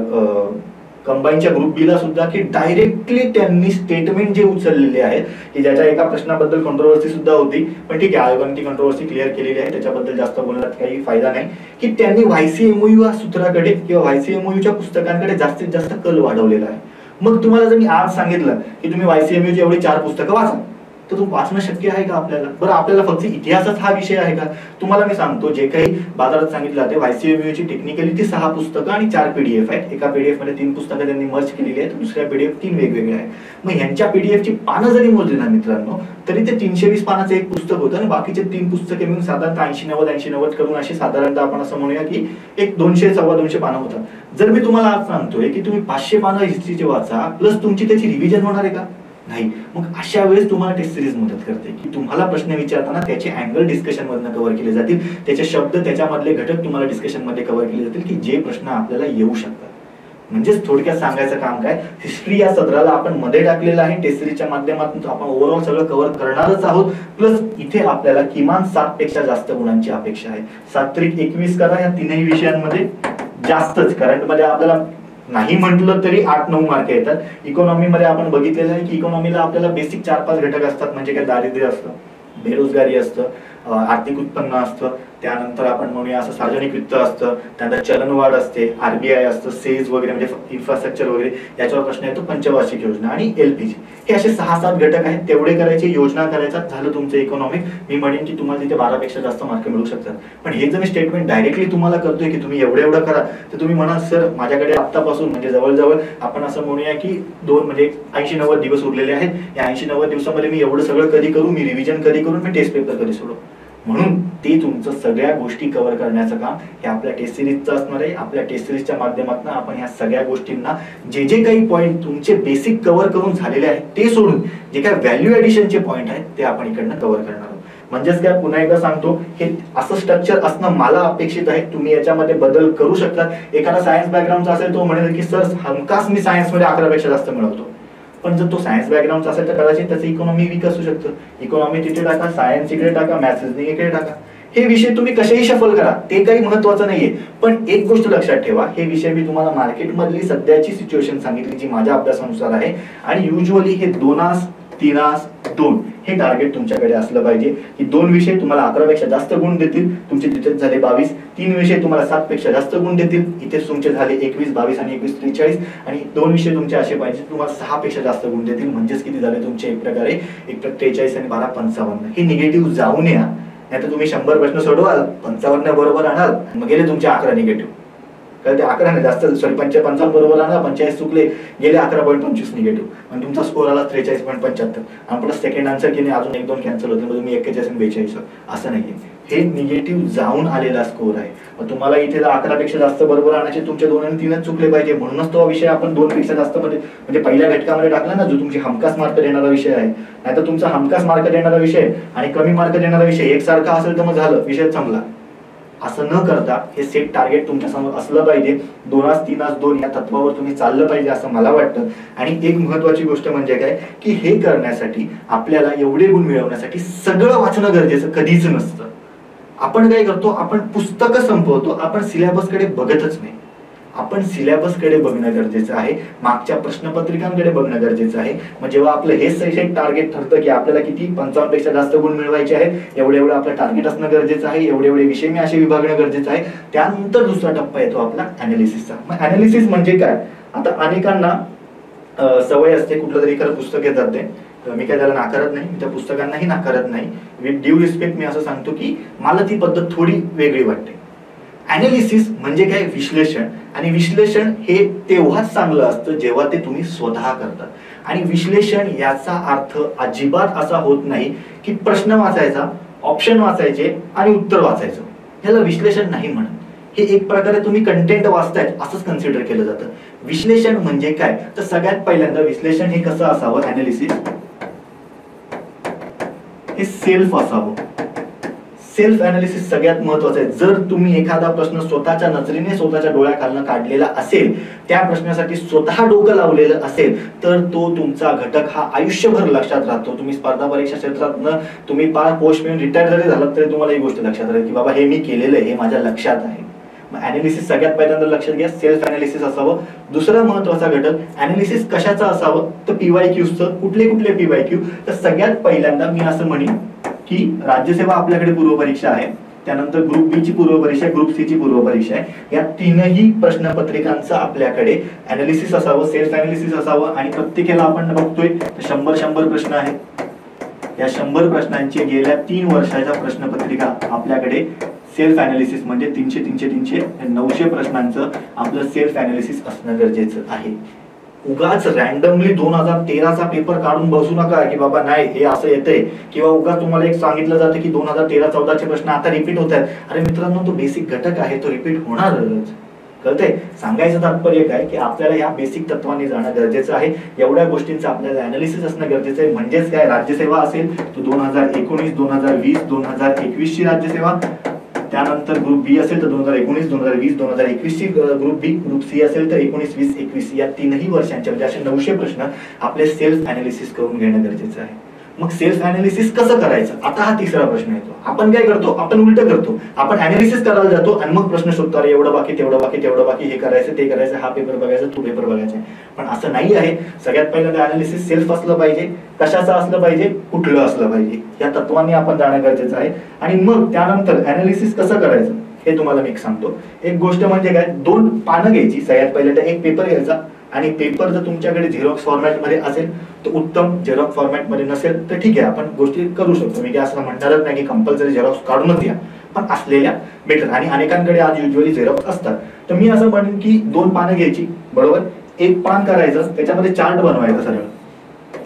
कंबाईनच्या ग्रुप बी ला सुद्धा, की डायरेक्टली त्यांनी स्टेटमेंट जे उचललेले आहेत की ज्याच्या एका प्रश्नाबद्दल कंट्रोवर्सी सुद्धा होती, पण ठीक आहे आयोगाने ती कंट्रोवर्सी क्लिअर केलेली आहे, त्याच्याबद्दल जास्त बोलण्यात काही फायदा नाही, की त्यांनी YCMOU सूत्राकडे किंवा YCMOUच्या पुस्तकांकडे जास्तीत जास्त कल वाढवलेला आहे. मग तुम्हाला जर मी आज सांगितलं की तुम्ही YCMOUची एवढी 4 पुस्तकं वाचा, तर तुम्ही वाचणं शक्य आहे का आपल्याला? बरं, आपल्याला फक्त इतिहासच हा विषय आहे का? तुम्हाला मी सांगतो, जे काही बाजारात सांगितलं जाते YCMOUची टेक्निकली ती 6 पुस्तकं आणि 4 PDF आहेत. एका PDF मध्ये 3 पुस्तकं त्यांनी मर्ज केलेली आहेत, दुसऱ्या PDF 3 वेगवेगळे आहेत. मग ह्यांच्या PDF ची पानं जरी मोजली ना मित्रांनो, तरी ते 320 पानाचं एक पुस्तक होतं आणि बाकीचे 3 पुस्तके मिळून साधारणतः 80-90 करून अशी साधारणतः आपण असं म्हणूया की एक 200-250 पानं होतात. जर मी तुम्हाला आज सांगतोय की तुम्ही 500 पानं हिस्ट्रीचे वाचा, प्लस तुमची त्याची रिव्हिजन होणार आहे का? नाही. मग अशा वेळेस तुम्हाला टेस्ट सिरीज मदत करते की तुम्हाला प्रश्न विचारताना त्याचे अँगल डिस्कशन मधनं कव्हर केले जातील, त्याचे शब्द त्याच्यामधले घटक तुम्हाला डिस्कशन मध्ये कव्हर केले जातील की जे प्रश्न आपल्याला येऊ शकतात. म्हणजेच थोडक्यात सांगायचं काम काय, हिस्ट्री या सदराला आपण मध्ये टाकलेलं आहे. टेस्ट सिरीजच्या माध्यमातून आपण ओव्हरऑल सगळं कव्हर करणारच आहोत. प्लस इथे आपल्याला किमान 7 पेक्षा जास्त गुणांची अपेक्षा आहे. 7-21 करा या 3ही विषयांमध्ये, जास्तच. करंट मध्ये आपल्याला नाही म्हटलं तरी 8-9 मार्क येतात. इकॉनॉमी मध्ये आपण बघितलेलं आहे की इकॉनॉमीला आपल्याला बेसिक 4-5 घटक असतात. म्हणजे काय, दारिद्र्य असतं, बेरोजगारी असतं, आर्थिक उत्पन्न असतं, त्यानंतर आपण म्हणूया असं सार्वजनिक वित्त असतं, त्यानंतर चलनवाढ असते, RBI असतं, सेज वगैरे म्हणजे इन्फ्रास्ट्रक्चर वगैरे याच्यावर प्रश्न येतो, पंचवार्षिक योजना आणि LPG. हे असे 6-7 घटक आहेत. तेवढे करायचे, योजना करायचा, झालं तुमचं इकॉनॉमिक. मी म्हणेन की तुम्हाला तिथे 12 पेक्षा जास्त मार्क मिळू शकतात. पण हे जर मी स्टेटमेंट डायरेक्टली तुम्हाला करतोय की तुम्ही एवढं करा, तर तुम्ही म्हणाल सर माझ्याकडे आत्तापासून म्हणजे जवळजवळ आपण असं म्हणूया की 2 म्हणजे 80-90 दिवस उरलेले आहेत. या 80-90 दिवसामध्ये मी एवढं सगळं कधी करू, मी रिव्हिजन कधी करू, मी टेस्ट पेपर कधी सोडू. म्हणून ते तुमचं सगळ्या गोष्टी कव्हर करण्याचं काम हे आपल्या टेस्ट सिरीजचं असणार आहे. आपल्या टेस्ट सिरीजच्या माध्यमातून आपण ह्या सगळ्या गोष्टींना जे जे काही पॉईंट तुमचे बेसिक कव्हर करून झालेले आहेत ते सोडून जे काही व्हॅल्यू ऍडिशनचे पॉईंट आहेत ते आपण इकडनं कव्हर करणार आहोत. म्हणजेच काय, पुन्हा एकदा सांगतो, हे असं स्ट्रक्चर असणं मला अपेक्षित आहे. तुम्ही याच्यामध्ये बदल करू शकता. एखादा सायन्स बॅकग्राऊंडचा असेल तो म्हणेल की सर हमखास मी सायन्समध्ये 11 पेक्षा जास्त मिळवतो. पण जर तो सायन्स बॅकग्राऊंडचा असेल तर कदाचित त्याचं इकॉनॉमी वीक असू शकतं. इकॉनॉमी तिथे टाका, सायन्स इकडे टाका, मॅथ्स रिझनिंग इकडे टाका. हे विषय तुम्ही कसेही शफल करा, ते काही महत्वाचं नाहीये. पण एक गोष्ट लक्षात ठेवा, हे विषय मी तुम्हाला मार्केटमधली सध्याची सिच्युएशन सांगितली जी माझ्या अभ्यासानुसार आहे. आणि युजुअली हे 2-3-2 हे टार्गेट तुमच्याकडे असलं पाहिजे की 2 विषय तुम्हाला 11 पेक्षा जास्त गुण देतील, तुमचे तिथेच झाले 22. 3 विषय तुम्हाला 7 पेक्षा जास्त गुण देतील, इथेच तुमचे झाले 21, 22 आणि 21 43. आणि 2 विषय तुमचे असे पाहिजे तुम्हाला 6 पेक्षा जास्त गुण देतील. म्हणजेच किती झाले तुमचे, एक प्रकारे 43 आणि 12 55. हे निगेटिव्ह जाऊ नये. नाही तर तुम्ही 100 प्रश्न सोडवाल, 55 बरोबर आणाल, मग गेले तुमचे 11 निगेटिव्ह. कारण ते 11 नाही जास्त, सॉरी 55 बरोबर आला, 45 चुकले, गेले 11.25 निगेटिव्ह आणि तुमचा स्कोर आला 43.75 आणि प्लस सेकंड आन्सर केले, अजून 1-2 कॅन्सल होते, म्हणजे तुम्ही 41 आणि 42 असं नाहीये, हे निगेटिव्ह जाऊन आलेला स्कोर आहे. मग तुम्हाला इथे 11 पेक्षा जास्त बरोबर आणायचे, तुमचे 2 आणि 3 चुकले पाहिजे, म्हणूनच तो विषय आपण 2 पेक्षा जास्त मध्ये म्हणजे पहिल्या घटकामध्ये टाकला ना, जो तुमची हमखास मार्क देणारा विषय आहे. नाहीतर तुमचा हमखास मार्क देणारा विषय आणि कमी मार्क देणारा विषय एकसारखा असेल तर मग झालं, विषय संपला. असं न करता हे सेट टार्गेट तुमच्या समोर असलं पाहिजे, 2-3-2 या तत्वावर तुम्ही चाललं पाहिजे असं मला वाटतं. आणि एक महत्वाची गोष्ट म्हणजे काय की हे करण्यासाठी आपल्याला एवढे गुण मिळवण्यासाठी सगळं वाचणं गरजेचं कधीच नसतं. आपण काय करतो, आपण पुस्तकं संपवतो, आपण सिलेबसकडे बघतच नाही. आपण सिलेबसकडे बघणं गरजेचं आहे, मागच्या प्रश्नपत्रिकांकडे बघणं गरजेचं आहे. मग जेव्हा आपलं हे सेट टार्गेट ठरतं की आपल्याला किती 55 पेक्षा जास्त गुण मिळवायचे आहेत, एवढे आपलं टार्गेट असणं गरजेचं आहे, एवढे विषय मी असे विभागणं गरजेचं आहे. त्यानंतर दुसरा टप्पा येतो आपला अनालिसिसचा. मग अनालिसिस म्हणजे काय, आता अनेकांना सवय असते कुठलं तरी एखादं पुस्तक घेतात ते, मी काय त्याला नाकारत नाही, मी त्या पुस्तकांनाही नाकारत नाही, विथ ड्यू रिस्पेक्ट मी असं सांगतो की मला ती पद्धत थोडी वेगळी वाटते. अनालिसिस म्हणजे काय, विश्लेषण. आणि विश्लेषण हे तेव्हाच चांगलं असतं जेव्हा ते तुम्ही स्वतः करतात. आणि विश्लेषण याचा अर्थ अजिबात असा होत नाही की प्रश्न वाचायचा, ऑप्शन वाचायचे आणि उत्तर वाचायचं, ह्याला विश्लेषण नाही म्हणत. हे एक प्रकारे तुम्ही कंटेंट वाचताय असंच कन्सिडर केलं जातं. विश्लेषण म्हणजे काय, तर सगळ्यात पहिल्यांदा विश्लेषण हे कसं असावं, अनालिसिस हे सेल्फ असावं. सेल्फ अनालिसिस सगळ्यात महत्वाचं आहे. जर तुम्ही एखादा प्रश्न स्वतःच्या नजरेने स्वतःच्या डोळ्याखालनं काढलेला असेल, त्या प्रश्नासाठी स्वतः डोकं लावलेलं असेल, तर तो तुमचा घटक हा आयुष्यभर लक्षात राहतो. तुम्ही स्पर्धा परीक्षा क्षेत्रातनं तुम्ही पोस्ट मिळून रिटायर जरी झालात तरी तुम्हाला ही गोष्ट लक्षात राहील की बाबा हे मी केलेलं आहे, हे माझ्या लक्षात आहे. मग अनालिसिस सगळ्यात पहिल्यांदा लक्षात घ्या, सेल्फ अनालिसिस असावं. दुसरा महत्वाचा घटक अनालिसिस कशाचं असावं, तर PYQचं. कुठले PYQ, तर सगळ्यात पहिल्यांदा मी असं म्हणेन की राज्यसेवा आपल्याकडे पूर्व परीक्षा आहे, त्यानंतर ग्रुप बी ची पूर्व परीक्षा, ग्रुप सी ची पूर्व परीक्षा आहे. या तीनही प्रश्नपत्रिकांचं आपल्याकडे अनालिसिस असावं, सेल्फ अनालिसिस असावं. आणि प्रत्येकाला आपण बघतोय 100 प्रश्न आहेत. या 100 प्रश्नांची गेल्या 3 वर्षाच्या प्रश्नपत्रिका आपल्याकडे सेल्फ अनालिसिस म्हणजे 300 900 प्रश्नांचं आपलं सेल्फ अनालिसिस असणं गरजेचं आहे. उगाच रॅन्डमली 2013चा पेपर काढून बसू नका की बाबा नाही हे असं येतंय, किंवा उगाच तुम्हाला एक सांगितलं जातं की 2013-14चे प्रश्न आता रिपीट होत आहेत. अरे मित्रांनो, तो बेसिक घटक आहे, तो रिपीट होणारच. कळतंय? सांगायचं तात्पर्य काय की आपल्याला या बेसिक तत्वांनी जाणं गरजेचं आहे. एवढ्या गोष्टींचं आपल्याला अनालिसिस असणं गरजेचं आहे. म्हणजेच काय, राज्यसेवा असेल तर 2019, 2020, 2021 ची राज्यसेवा, त्यानंतर ग्रुप बी असेल तर 2019, 2020, 2021 ची ग्रुप बी, ग्रुप सी असेल तर 19, 20, 21 या तीनही वर्षांचे म्हणजे असे 900 प्रश्न आपले सेल्फ अनालिसिस करून घेणं गरजेचं आहे. मग सेल्फ अनालिसिस कसं करायचं, आता हा तिसरा प्रश्न येतो. आपण काय करतो, आपण उलट करतो. आपण अनालिसिस करायला जातो आणि मग प्रश्न शोधतो, अरे एवढं बाकी, तेवढं बाकी, तेवढं बाकी, हे करायचं, ते करायचं, हा पेपर बघायचा, तो पेपर बघायचा. पण असं नाही आहे. सगळ्यात पहिल्यांदा अनालिसिस सेल्फ असलं पाहिजे. कशाचं असलं पाहिजे, कुठलं असलं पाहिजे, या तत्वांनी आपण जाणं गरजेचं आहे. आणि मग त्यानंतर अनालिसिस कसं करायचं हे तुम्हाला मी सांगतो. एक गोष्ट म्हणजे काय, 2 पानं घ्यायची. सगळ्यात पहिल्यांदा एक पेपर घ्यायचा आणि पेपर जर तुमच्याकडे झेरॉक्स फॉर्मॅट मध्ये असेल तर उत्तम, झेरॉक्स फॉर्मॅट मध्ये नसेल तर ठीक आहे, आपण गोष्टी करू शकतो. मी काय असं म्हणणारच नाही की कंपल्सरी झेरॉक्स काढूनच या, पण असलेल्या बेटर. आणि अनेकांकडे आज युजली झेरॉक्स असतात, तर मी असं म्हणेन की 2 पानं घ्यायची, बरोबर. एक पान करायचं, त्याच्यामध्ये चार्ट बनवायचा सरळ.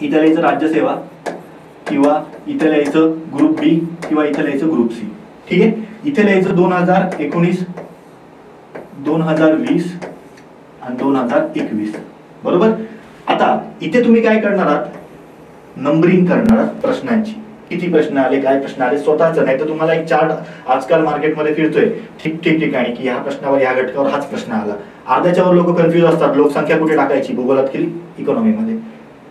इथं लिहायचं राज्यसेवा, किंवा इथं लिहायचं ग्रुप बी, किंवा इथं लिहायचं ग्रुप सी. ठीक आहे. इथे लिहायचं 2019, 2020 आणि 2021, बरोबर. आता इथे तुम्ही काय करणार आहात, नंबरिंग करणार आहात प्रश्नांची. किती प्रश्न आले, काय प्रश्न आले, स्वतःच नाही तर तुम्हाला एक चार्ट आजकाल मार्केटमध्ये फिरतोय ठिकठिकाणी की ह्या प्रश्नावर, ह्या घटकावर हाच प्रश्न आला. अर्ध्याच्यावर लोक कन्फ्युज असतात, लोकसंख्या कुठे टाकायची, भूगोलात केली, इकॉनॉमीमध्ये.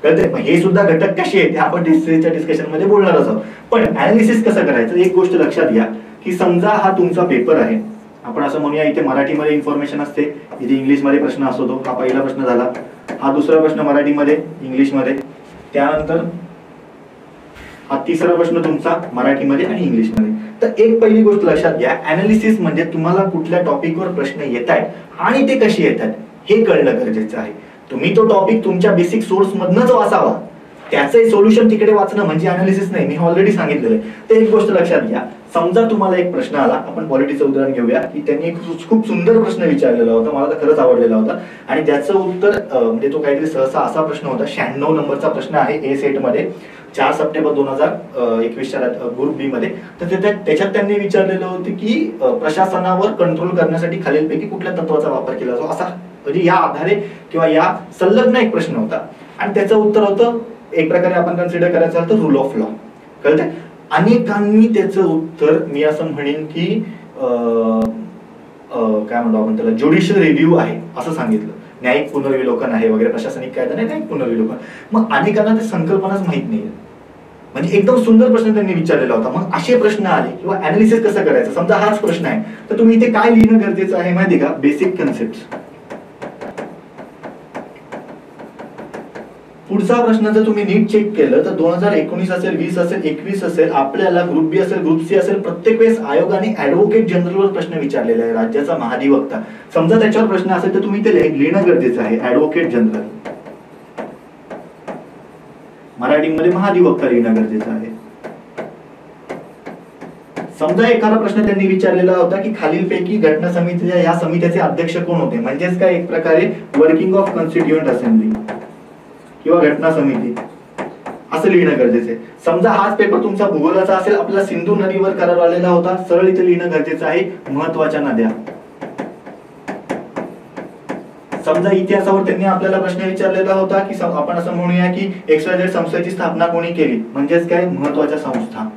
कळते? हे सुद्धा घटक कसे आहेत आपण डिस्कशन मध्ये बोलणारच आहोत. पण अनालिसिस कसं करायचं, एक गोष्ट लक्षात घ्या की समजा हा तुमचा पेपर आहे, आपण असं म्हणूया इथे मराठीमध्ये इन्फॉर्मेशन असते, इथे इंग्लिशमध्ये प्रश्न असतो. हा पहिला प्रश्न झाला. हा दुसरा प्रश्न मराठीमध्ये, इंग्लिशमध्ये. त्यानंतर हा तिसरा प्रश्न तुमचा मराठीमध्ये आणि इंग्लिशमध्ये. तर एक पहिली गोष्ट लक्षात घ्या, अनालिसिस म्हणजे तुम्हाला कुठल्या टॉपिकवर प्रश्न येत आहेत आणि ते कसे येतात हे कळणं गरजेचं आहे. तुम्ही तो टॉपिक तुमच्या बेसिक सोर्स मधनच वाचावा, त्याचं सोल्युशन तिकडे वाचणं म्हणजे अनालिसिस नाही. मी ऑलरेडी सांगितलेलं आहे. तर एक गोष्ट लक्षात घ्या, समजा तुम्हाला एक प्रश्न आला, आपण पॉलिटीचं उदाहरण घेऊया, की त्यांनी एक खूप सुंदर प्रश्न विचारलेला होता, मला तर खरंच आवडलेला होता, आणि त्याचं उत्तर म्हणजे तो काहीतरी सहसा असा प्रश्न होता, 96 नंबरचा प्रश्न आहे ए सेट मध्ये, 4 सप्टेंबर 2021च्या ग्रुप बी मध्ये. तर त्याच्यात त्यांनी विचारलेलं होतं की प्रशासनावर कंट्रोल करण्यासाठी खालीलपैकी कुठल्या तत्वाचा वापर केला जातो, असा म्हणजे या आधारे किंवा या संलग्न एक प्रश्न होता. आणि त्याचं उत्तर होतं एक प्रकारे आपण कन्सिडर करायचं झालं तर रूल ऑफ लॉ. कळतंय? अनेकांनी त्याचं उत्तर मी असं म्हणेन की काय म्हणतो आपण त्याला, ज्युडिशियल रिव्ह्यू आहे असं सांगितलं. न्यायिक पुनर्विलोकन आहे वगैरे, प्रशासनिक कायदा नाही, न्यायिक पुनर्विलोकन. मग अनेकांना ते संकल्पनाच माहित नाहीये. म्हणजे एकदम सुंदर प्रश्न त्यांनी विचारलेला होता. मग असे प्रश्न आले किंवा अनालिसिस कसं करायचं, समजा हाच प्रश्न आहे तर तुम्ही इथे काय लिहिणं गरजेचं आहे माहिती का, बेसिक कन्सेप्ट. पुढचा प्रश्न जर तुम्ही नीट चेक केलं तर 2019 असेल, 20 असेल, 21 असेल, आपल्याला ग्रुप बी असेल, ग्रुप सी असेल, प्रत्येक वेळेस आयोगाने ऍडव्होकेट जनरलवर प्रश्न विचारलेला आहे, राज्याचा महाधिवक्ता. समजा त्याच्यावर प्रश्न असेल तर तुम्ही ते लिहिणं गरजेचं आहे, ऍडव्होकेट जनरल. मराठीमध्ये महाधिवक्ता लिहिणं गरजेचं आहे. समजा एखादा प्रश्न त्यांनी विचारलेला होता की खालीलपैकी घटना समितीच्या या समितीचे अध्यक्ष कोण होते, म्हणजेच काय एक प्रकारे वर्किंग ऑफ कॉन्स्टिट्युएंट असेंब्ली किंवा घटना समिती, असं लिहिणं गरजेचं आहे. समजा हाच पेपर तुमचा भूगोलाचा असेल, आपल्याला सिंधू नदीवर करार आलेला होता, सरळ इथे लिहिणं गरजेचं आहे महत्वाच्या नद्या. समजा इतिहासावर त्यांनी आपल्याला प्रश्न विचारलेला होता की आपण असं म्हणूया की XYZ संस्थेची स्थापना कोणी केली, म्हणजेच काय महत्वाच्या संस्था.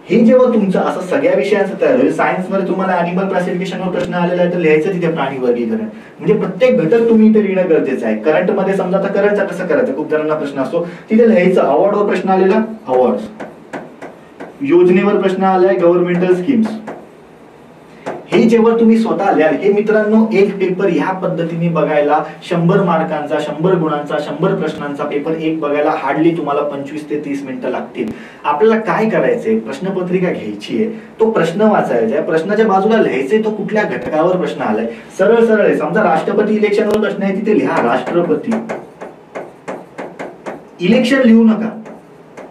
हे जेव्हा तुमचं असं सगळ्या विषयांचं तयार होईल, सायन्स मध्ये तुम्हाला अॅनिमल क्लासिफिकेशनवर प्रश्न आलेला आहे तर लिहायचं तिथे प्राणी वर्गीकरण. म्हणजे प्रत्येक घटक तुम्ही इथे लिहिणं गरजेचं आहे. करंट मध्ये समजा आता करंटचा कसं करायचं, खूप जणांना प्रश्न असतो, तिथे लिहायचं. अवॉर्डवर प्रश्न आलेला अवॉर्ड, योजनेवर प्रश्न आलाय गव्हर्नमेंटल स्कीम्स. हे जेव्हा तुम्ही स्वतः लिहाल, हे मित्रांनो एक पेपर ह्या पद्धतीने बघायला 100 मार्कांचा, 100 गुणांचा, 100 प्रश्नांचा पेपर एक बघायला हार्डली तुम्हाला 25 ते 30 मिनिटं लागतील. आपल्याला काय करायचंय, प्रश्नपत्रिका घ्यायची आहे, तो प्रश्न वाचायचा आहे, प्रश्नाच्या बाजूला लिहायचंय तो कुठल्या घटकावर प्रश्न आलाय. सरळ सरळ आहे. समजा राष्ट्रपती इलेक्शनवर प्रश्न आहे, तिथे लिहा राष्ट्रपती. इलेक्शन लिहू नका.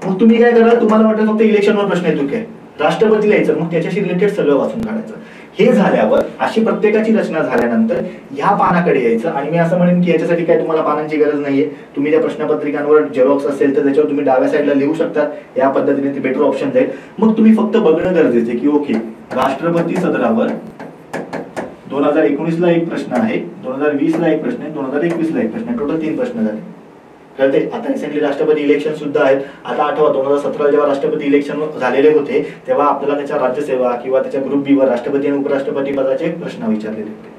मग तुम्ही काय करा, तुम्हाला वाटतं फक्त इलेक्शनवर प्रश्न येतो काय, राष्ट्रपती लिहायचं, मग त्याच्याशी रिलेटेड सगळं वाचून काढायचं. हे झाल्यावर अशी प्रत्येकाची रचना झाल्यानंतर ह्या पानाकडे यायचं. आणि मी असं म्हणेन की याच्यासाठी काय तुम्हाला पानांची गरज नाहीये, तुम्ही त्या प्रश्नपत्रिकांवर झेरॉक्स असेल तर त्याच्यावर तुम्ही डाव्या साईडला लिहू शकता, या पद्धतीने ते बेटर ऑप्शन जाईल. मग तुम्ही फक्त बघणं गरजेचं आहे की ओके राष्ट्रपती सदरावर 2019 ला एक प्रश्न आहे, 2020 ला एक प्रश्न आहे, 2021 ला एक प्रश्न आहे, टोटल 3 प्रश्न झाले. कळते? आता रिसेंटली राष्ट्रपती इलेक्शन सुद्धा आहेत. आता आठवा 2017 जेव्हा राष्ट्रपती इलेक्शन झालेले होते तेव्हा आपल्याला त्याच्या राज्यसेवा किंवा त्याच्या ग्रुप बी वर राष्ट्रपती आणि उपराष्ट्रपती पदाचे प्रश्न विचारलेले होते.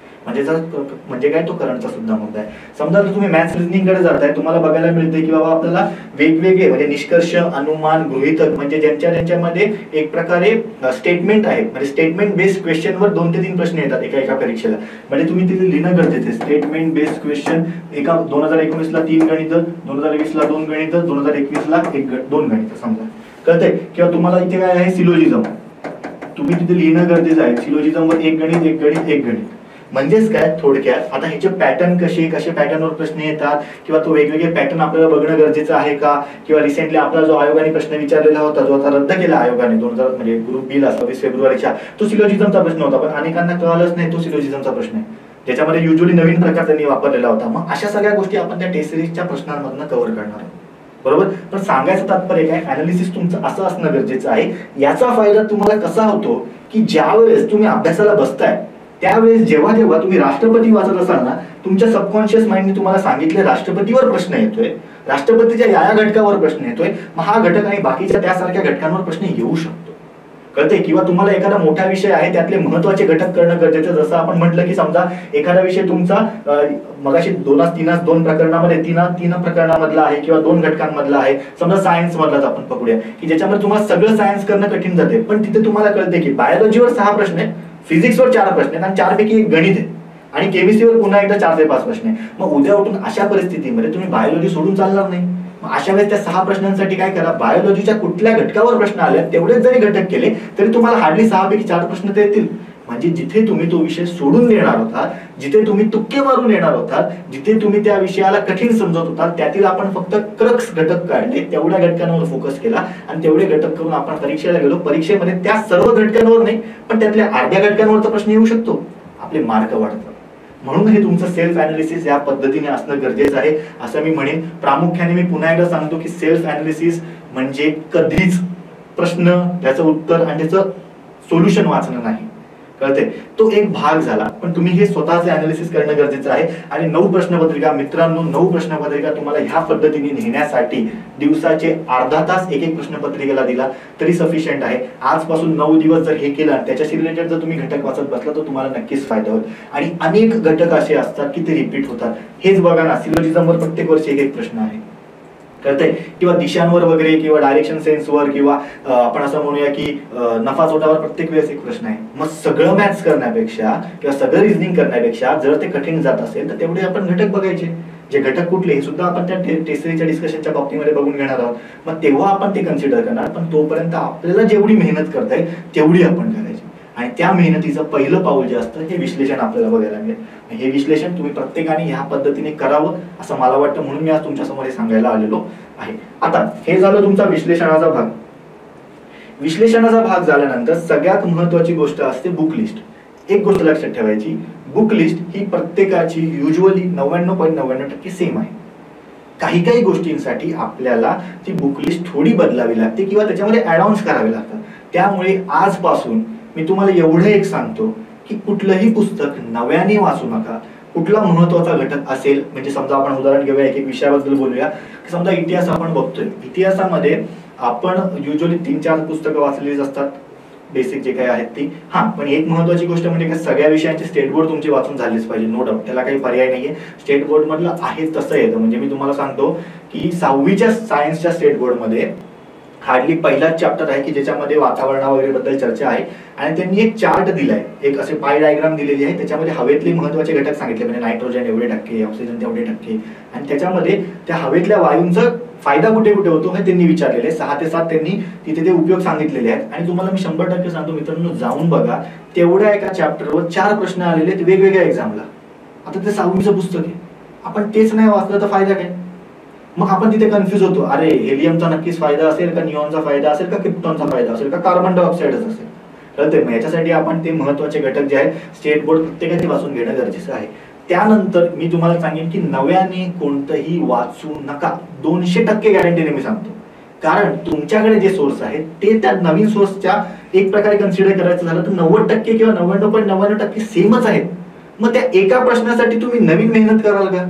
म्हणजे काय, तो करंटचा सुद्धा मुद्दा आहे. समजा तुम्ही मॅथ्स रिझनिंग कडे जाताय, तुम्हाला बघायला मिळते की बाबा आपल्याला वेगवेगळे म्हणजे निष्कर्ष, अनुमान, गृहीतक, म्हणजे ज्यांच्यामध्ये एक प्रकारे स्टेटमेंट आहे, म्हणजे स्टेटमेंट बेस्ड क्वेश्चनवर 2 ते 3 प्रश्न येतात एका परीक्षेला. म्हणजे तुम्ही तिथे लिहिणं गरजेचं आहे स्टेटमेंट बेस्ड क्वेश्चन. 2019 ला 3 गणित, 2020 ला 2 गणित, 2021 ला 2 गणित समजा. कळतंय? किंवा तुम्हाला इथे काय आहे सिलोजिझम, तुम्ही तिथे लिहिणं गरजेचं आहे. सिलोजिझम वर 1 गणित, 1 गणित, 1 गणित. म्हणजेच काय थोडक्यात, आता ह्याचे पॅटर्न कसे पॅटर्नवर प्रश्न येतात किंवा तो वेगवेगळे पॅटर्न आपल्याला बघणं गरजेचं आहे का, किंवा रिसेंटली आपला जो आयोगाने प्रश्न विचारलेला होता, जो आता रद्द केला आयोगाने 2000 म्हणजे ग्रुप बी ला 26 फेब्रुवारीच्या, तो सिलोजिझमचा प्रश्न होता. पण अनेकांना कळालंच नाही तो सिलोजिझमचा प्रश्न आहे, त्याच्यामध्ये युजली नवीन प्रकार त्यांनी वापरलेला होता. मग अशा सगळ्या गोष्टी आपण त्या टेस्ट सिरीजच्या प्रश्नांमधून कव्हर करणार आहोत. बरोबर? पण सांगायचं तात्पर्य काय, अनालिसिस तुमचं असं असणं गरजेचं आहे. याचा फायदा तुम्हाला कसा होतो की ज्यावेळेस तुम्ही अभ्यासाला बसताय त्यावेळेस जेव्हा तुम्ही राष्ट्रपती वाचत असाल ना, तुमच्या सबकॉन्शियस माइंडने तुम्हाला सांगितले राष्ट्रपतीवर प्रश्न येतोय, राष्ट्रपतीच्या या घटकावर प्रश्न येतोय, मग हा घटक आणि बाकीच्या त्यासारख्या घटकांवर प्रश्न येऊ शकतो. कळते? किंवा तुम्हाला एखादा मोठा विषय आहे त्यातले महत्वाचे घटक करणं गरजेचं. जसं आपण म्हटलं की समजा एखादा विषय तुमचा मगाशी 2 प्रकरणामध्ये 3 प्रकरणामधला आहे किंवा 2 घटकांमधला आहे. समजा सायन्स मधलाच आपण पकडूया की ज्याच्यामध्ये तुम्हाला सगळं सायन्स करणं कठीण जाते, पण तिथे तुम्हाला कळते की बायोलॉजीवर 6 प्रश्न आहेत, फिजिक्सवर 4 प्रश्न आहेत आणि 4 पैकी 1 गणित आहे, आणि केमिस्ट्रीवर पुन्हा एकदा 4 ते 5 प्रश्न आहे. मग उद्या उठून अशा परिस्थितीमध्ये तुम्ही बायोलॉजी सोडून चालणार नाही. मग अशा वेळेस त्या 6 प्रश्नांसाठी काय करा, बायोलॉजीच्या कुठल्या घटकावर प्रश्न आले तेवढेच जरी घटक केले तरी तुम्हाला हार्डली 6 पैकी 4 प्रश्न ते येतील. म्हणजे जिथे तुम्ही तो विषय सोडून देणार होता, जिथे तुम्ही तुक्के मारून येणार होता, जिथे तुम्ही त्या विषयाला कठीण समजत होता, त्यातील आपण फक्त क्रक्स घटक काढले, तेवढ्या घटकांवर फोकस केला आणि तेवढे घटक करून आपण परीक्षेला गेलो. परीक्षेमध्ये त्या सर्व घटकांवर नाही, पण त्यातल्या अर्ध्या घटकांवरचा प्रश्न येऊ शकतो, आपले मार्क वाढतात. म्हणून हे तुमचं सेल्फ अनालिसिस या पद्धतीने असणं गरजेचं आहे असं मी म्हणेन. प्रामुख्याने मी पुन्हा एकदा सांगतो की सेल्फ अनालिसिस म्हणजे कधीच प्रश्न, त्याचं उत्तर आणि त्याचं सोल्युशन वाचणं नाही, कळते. तो एक भाग झाला, पण तुम्ही हे स्वतःचे अनालिसिस करणं गरजेचं आहे. आणि 9 प्रश्नपत्रिका मित्रांनो, 9 प्रश्नपत्रिका तुम्हाला ह्या पद्धतीने नेण्यासाठी दिवसाचे अर्धा तास एक प्रश्नपत्रिकेला दिला तरी सफिशियंट आहे. आजपासून 9 दिवस जर हे केलं, त्याच्याशी रिलेटेड जर तुम्ही घटक वाचत बसला तर तुम्हाला नक्कीच फायदा होईल. आणि अनेक घटक असे असतात की ते रिपीट होतात. हेच बघा ना, सिलोजिझमवर प्रत्येक वर्षी एक प्रश्न आहे, कळतंय, किंवा दिशांवर वगैरे, किंवा डायरेक्शन सेन्सवर, किंवा आपण असं म्हणूया की नफा तोटावर प्रत्येक वेळेस एक प्रश्न आहे. मग सगळं मॅथ्स करण्यापेक्षा किंवा सगळं रिझनिंग करण्यापेक्षा जर ते कठीण जात असेल तर तेवढे आपण घटक बघायचे. जे घटक कुठले हे सुद्धा आपण त्या टेस्टरीच्या डिस्कशनच्या बाबतीमध्ये बघून घेणार आहोत. मग तेव्हा आपण ते कन्सिडर करणार, पण तोपर्यंत आपल्याला जेवढी मेहनत करता येईल तेवढी आपण करायची. आणि त्या मेहनतीचं पहिलं पाऊल जे असतं हे विश्लेषण आपल्याला बघायला मिळेल. हे विश्लेषण तुम्ही प्रत्येकाने ह्या पद्धतीने करावं असं मला वाटतं, म्हणून मी आज तुमच्या समोर हे सांगायला आलेलो आहे. आता हे झालं तुमचा विश्लेषणाचा भाग. विश्लेषणाचा भाग झाल्यानंतर सगळ्यात महत्वाची गोष्ट असते बुक लिस्ट. एक गोष्ट लक्षात ठेवायची, बुक लिस्ट ही प्रत्येकाची युजली 99.99% सेम आहे. काही काही गोष्टींसाठी आपल्याला ती बुक लिस्ट थोडी बदलावी लागते किंवा त्याच्यामध्ये ऍड ऑन्स करावे लागतात. त्यामुळे आजपासून मी तुम्हाला एवढं एक सांगतो की कुठलंही पुस्तक नव्याने वाचू नका. कुठला महत्वाचा घटक असेल, म्हणजे समजा आपण उदाहरण घेऊया, एक विषयाबद्दल बोलूया. समजा इतिहास आपण बघतोय, इतिहासामध्ये आपण युजली 3-4 पुस्तकं वाचलेलीच असतात, बेसिक जे काही आहेत ती. पण एक महत्वाची गोष्ट म्हणजे काय, सगळ्या विषयांचे स्टेट बोर्ड तुमची वाचून झालीच पाहिजे, नो डाऊट, त्याला काही पर्याय नाहीये. स्टेट बोर्ड मधलं आहे तसं येतं. म्हणजे मी तुम्हाला सांगतो की 6वीच्या सायन्सच्या स्टेट बोर्डमध्ये हार्डली पहिलाच चॅप्टर आहे की ज्याच्यामध्ये वातावरणा वगैरे बद्दल चर्चा आहे. आणि त्यांनी एक चार्ट दिलाय, एक असे पाय डायग्राम दिलेली आहे. त्याच्यामध्ये हवेतले महत्वाचे घटक सांगितले, म्हणजे नायट्रोजन एवढे टक्के, ऑक्सिजन तेवढे टक्के, आणि त्याच्यामध्ये त्या हवेतल्या वायूंचा फायदा कुठे कुठे होतो हे त्यांनी विचारलेले. 6 ते 7 त्यांनी तिथे ते उपयोग सांगितलेले आहेत. आणि तुम्हाला मी 100% सांगतो मित्रांनो, जाऊन बघा, तेवढ्या एका चॅप्टरवर 4 प्रश्न आलेले आहेत वेगवेगळ्या एक्झामला. आता ते 6वीचं पुस्तक आहे, आपण तेच नाही वाचलं तर फायदा काय? मग आपण तिथे कन्फ्युज होतो, अरे हेलियमचा नक्कीच फायदा असेल का, निऑनचा फायदा असेल का, क्रिप्टॉनचा फायदा असेल का, कार्बन डायऑक्साइडच असेल, कळतंय. मग याच्यासाठी आपण ते महत्वाचे घटक जे आहेत स्टेट बोर्ड प्रत्येकाने वाचून घेणं गरजेचं आहे. त्यानंतर मी तुम्हाला सांगेन की नव्याने कोणतंही वाचू नका, 200% गॅरंटीने मी सांगतो. कारण तुमच्याकडे जे सोर्स आहेत ते त्या नवीन सोर्सच्या एक प्रकारे कन्सिडर करायचं झालं तर 90% किंवा 99.99% सेमच आहेत. मग त्या एका प्रश्नासाठी तुम्ही नवीन मेहनत कराल का?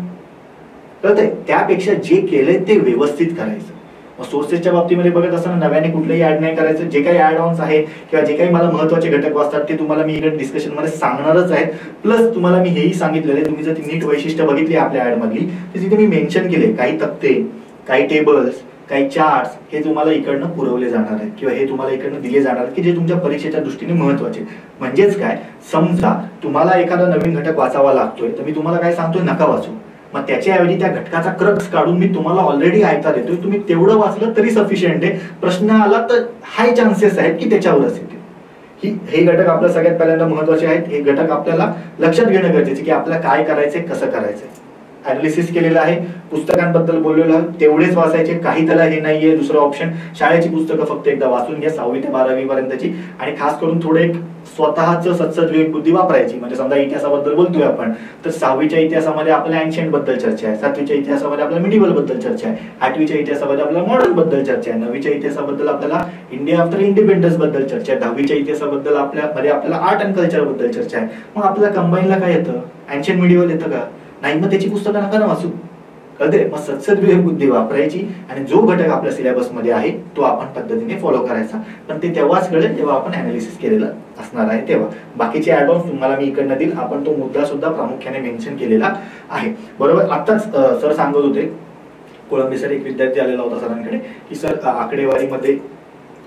कळतंय. त्यापेक्षा जे केलंय ते व्यवस्थित करायचं. मग सोर्सेसच्या बाबतीमध्ये बघत असताना नव्याने कुठलंही ऍड नाही करायचं. जे काही ऍड ऑन्स आहे किंवा जे काही मला महत्वाचे घटक वाचतात ते तुम्हाला मी इकडे डिस्कशन मध्ये सांगणारच आहे. प्लस तुम्हाला मी हेही सांगितलेलं आहे, तुम्ही जर ती नीट वैशिष्ट्य बघितली आपल्या ऍड मधली तर तिथे मी मेन्शन केले काही तक्ते, काही टेबल्स, काही चार्ट्स, हे तुम्हाला इकडनं पुरवले जाणार आहेत किंवा हे तुम्हाला इकडनं दिले जाणार आहेत की जे तुमच्या परीक्षेच्या दृष्टीने महत्वाचे. म्हणजेच काय, समजा तुम्हाला एखादा नवीन घटक वाचावा लागतोय तर मी तुम्हाला काय सांगतोय, नका वाचू. मग त्याच्याऐवजी त्या घटकाचा क्रक्स काढून मी तुम्हाला ऑलरेडी आयता देतोय, तुम्ही तेवढं वाचलं तरी सफिशियंट आहे. प्रश्न आला तर हाय चान्सेस आहेत की त्याच्यावरच येते. हे घटक आपल्या सगळ्यात पहिल्यांदा महत्वाचे आहेत. हे घटक आपल्याला लक्षात घेणं गरजेचे की आपल्याला काय करायचंय, कसं करायचंय. अनालिसिस केलेलं आहे, पुस्तकांबद्दल बोललेलं आहे, तेवढेच वाचायचे, काही त्याला हे नाहीये दुसरं ऑप्शन. शाळेची पुस्तकं फक्त एकदा वाचून घ्या 6वी ते 12वी पर्यंतची, आणि खास करून थोडं एक स्वतःच सत्सद विवेक बुद्धी वापरायची. म्हणजे समजा इतिहासाबद्दल बोलतोय आपण तर 6वीच्या इतिहासामध्ये आपल्या एन्शियंट बद्दल चर्चा आहे, 7वीच्या इतिहासामध्ये आपल्याला मिडिवल बद्दल चर्चा आहे, 8वीच्या इतिहासामध्ये आपल्याला मॉडर्न बद्दल चर्चा आहे, 9वीच्या इतिहासाबद्दल आपल्याला इंडिया आफ्टर इंडिपेंडन्स बद्दल चर्चा आहे, 10वीच्या इतिहासाबद्दल आपल्याला आर्ट अँड कल्चर बद्दल चर्चा आहे. मग आपल्याला कंबाईनला काय येतं, एन्शियंट मिडिवल येतं का? नाही. मग त्याची पुस्तकं नका ना वाचू, कळते. मग सत्सद विवेक बुद्धी वापरायची आणि जो घटक आपल्या सिलेबस मध्ये आहे तो आपण पद्धतीने फॉलो करायचा. पण ते तेव्हाच कळेल जेव्हा आपण अनालिसिस केलेलं असणार आहे तेव्हा. बाकीचे ऍड ऑन तुम्हाला मी इकडनं देईल, आपण तो मुद्दा सुद्धा प्रामुख्याने मेन्शन केलेला आहे. बरोबर. आताच सर सांगत होते, कोळंबे सर, एक विद्यार्थी आलेला होता सरांकडे की सर आकडेवारीमध्ये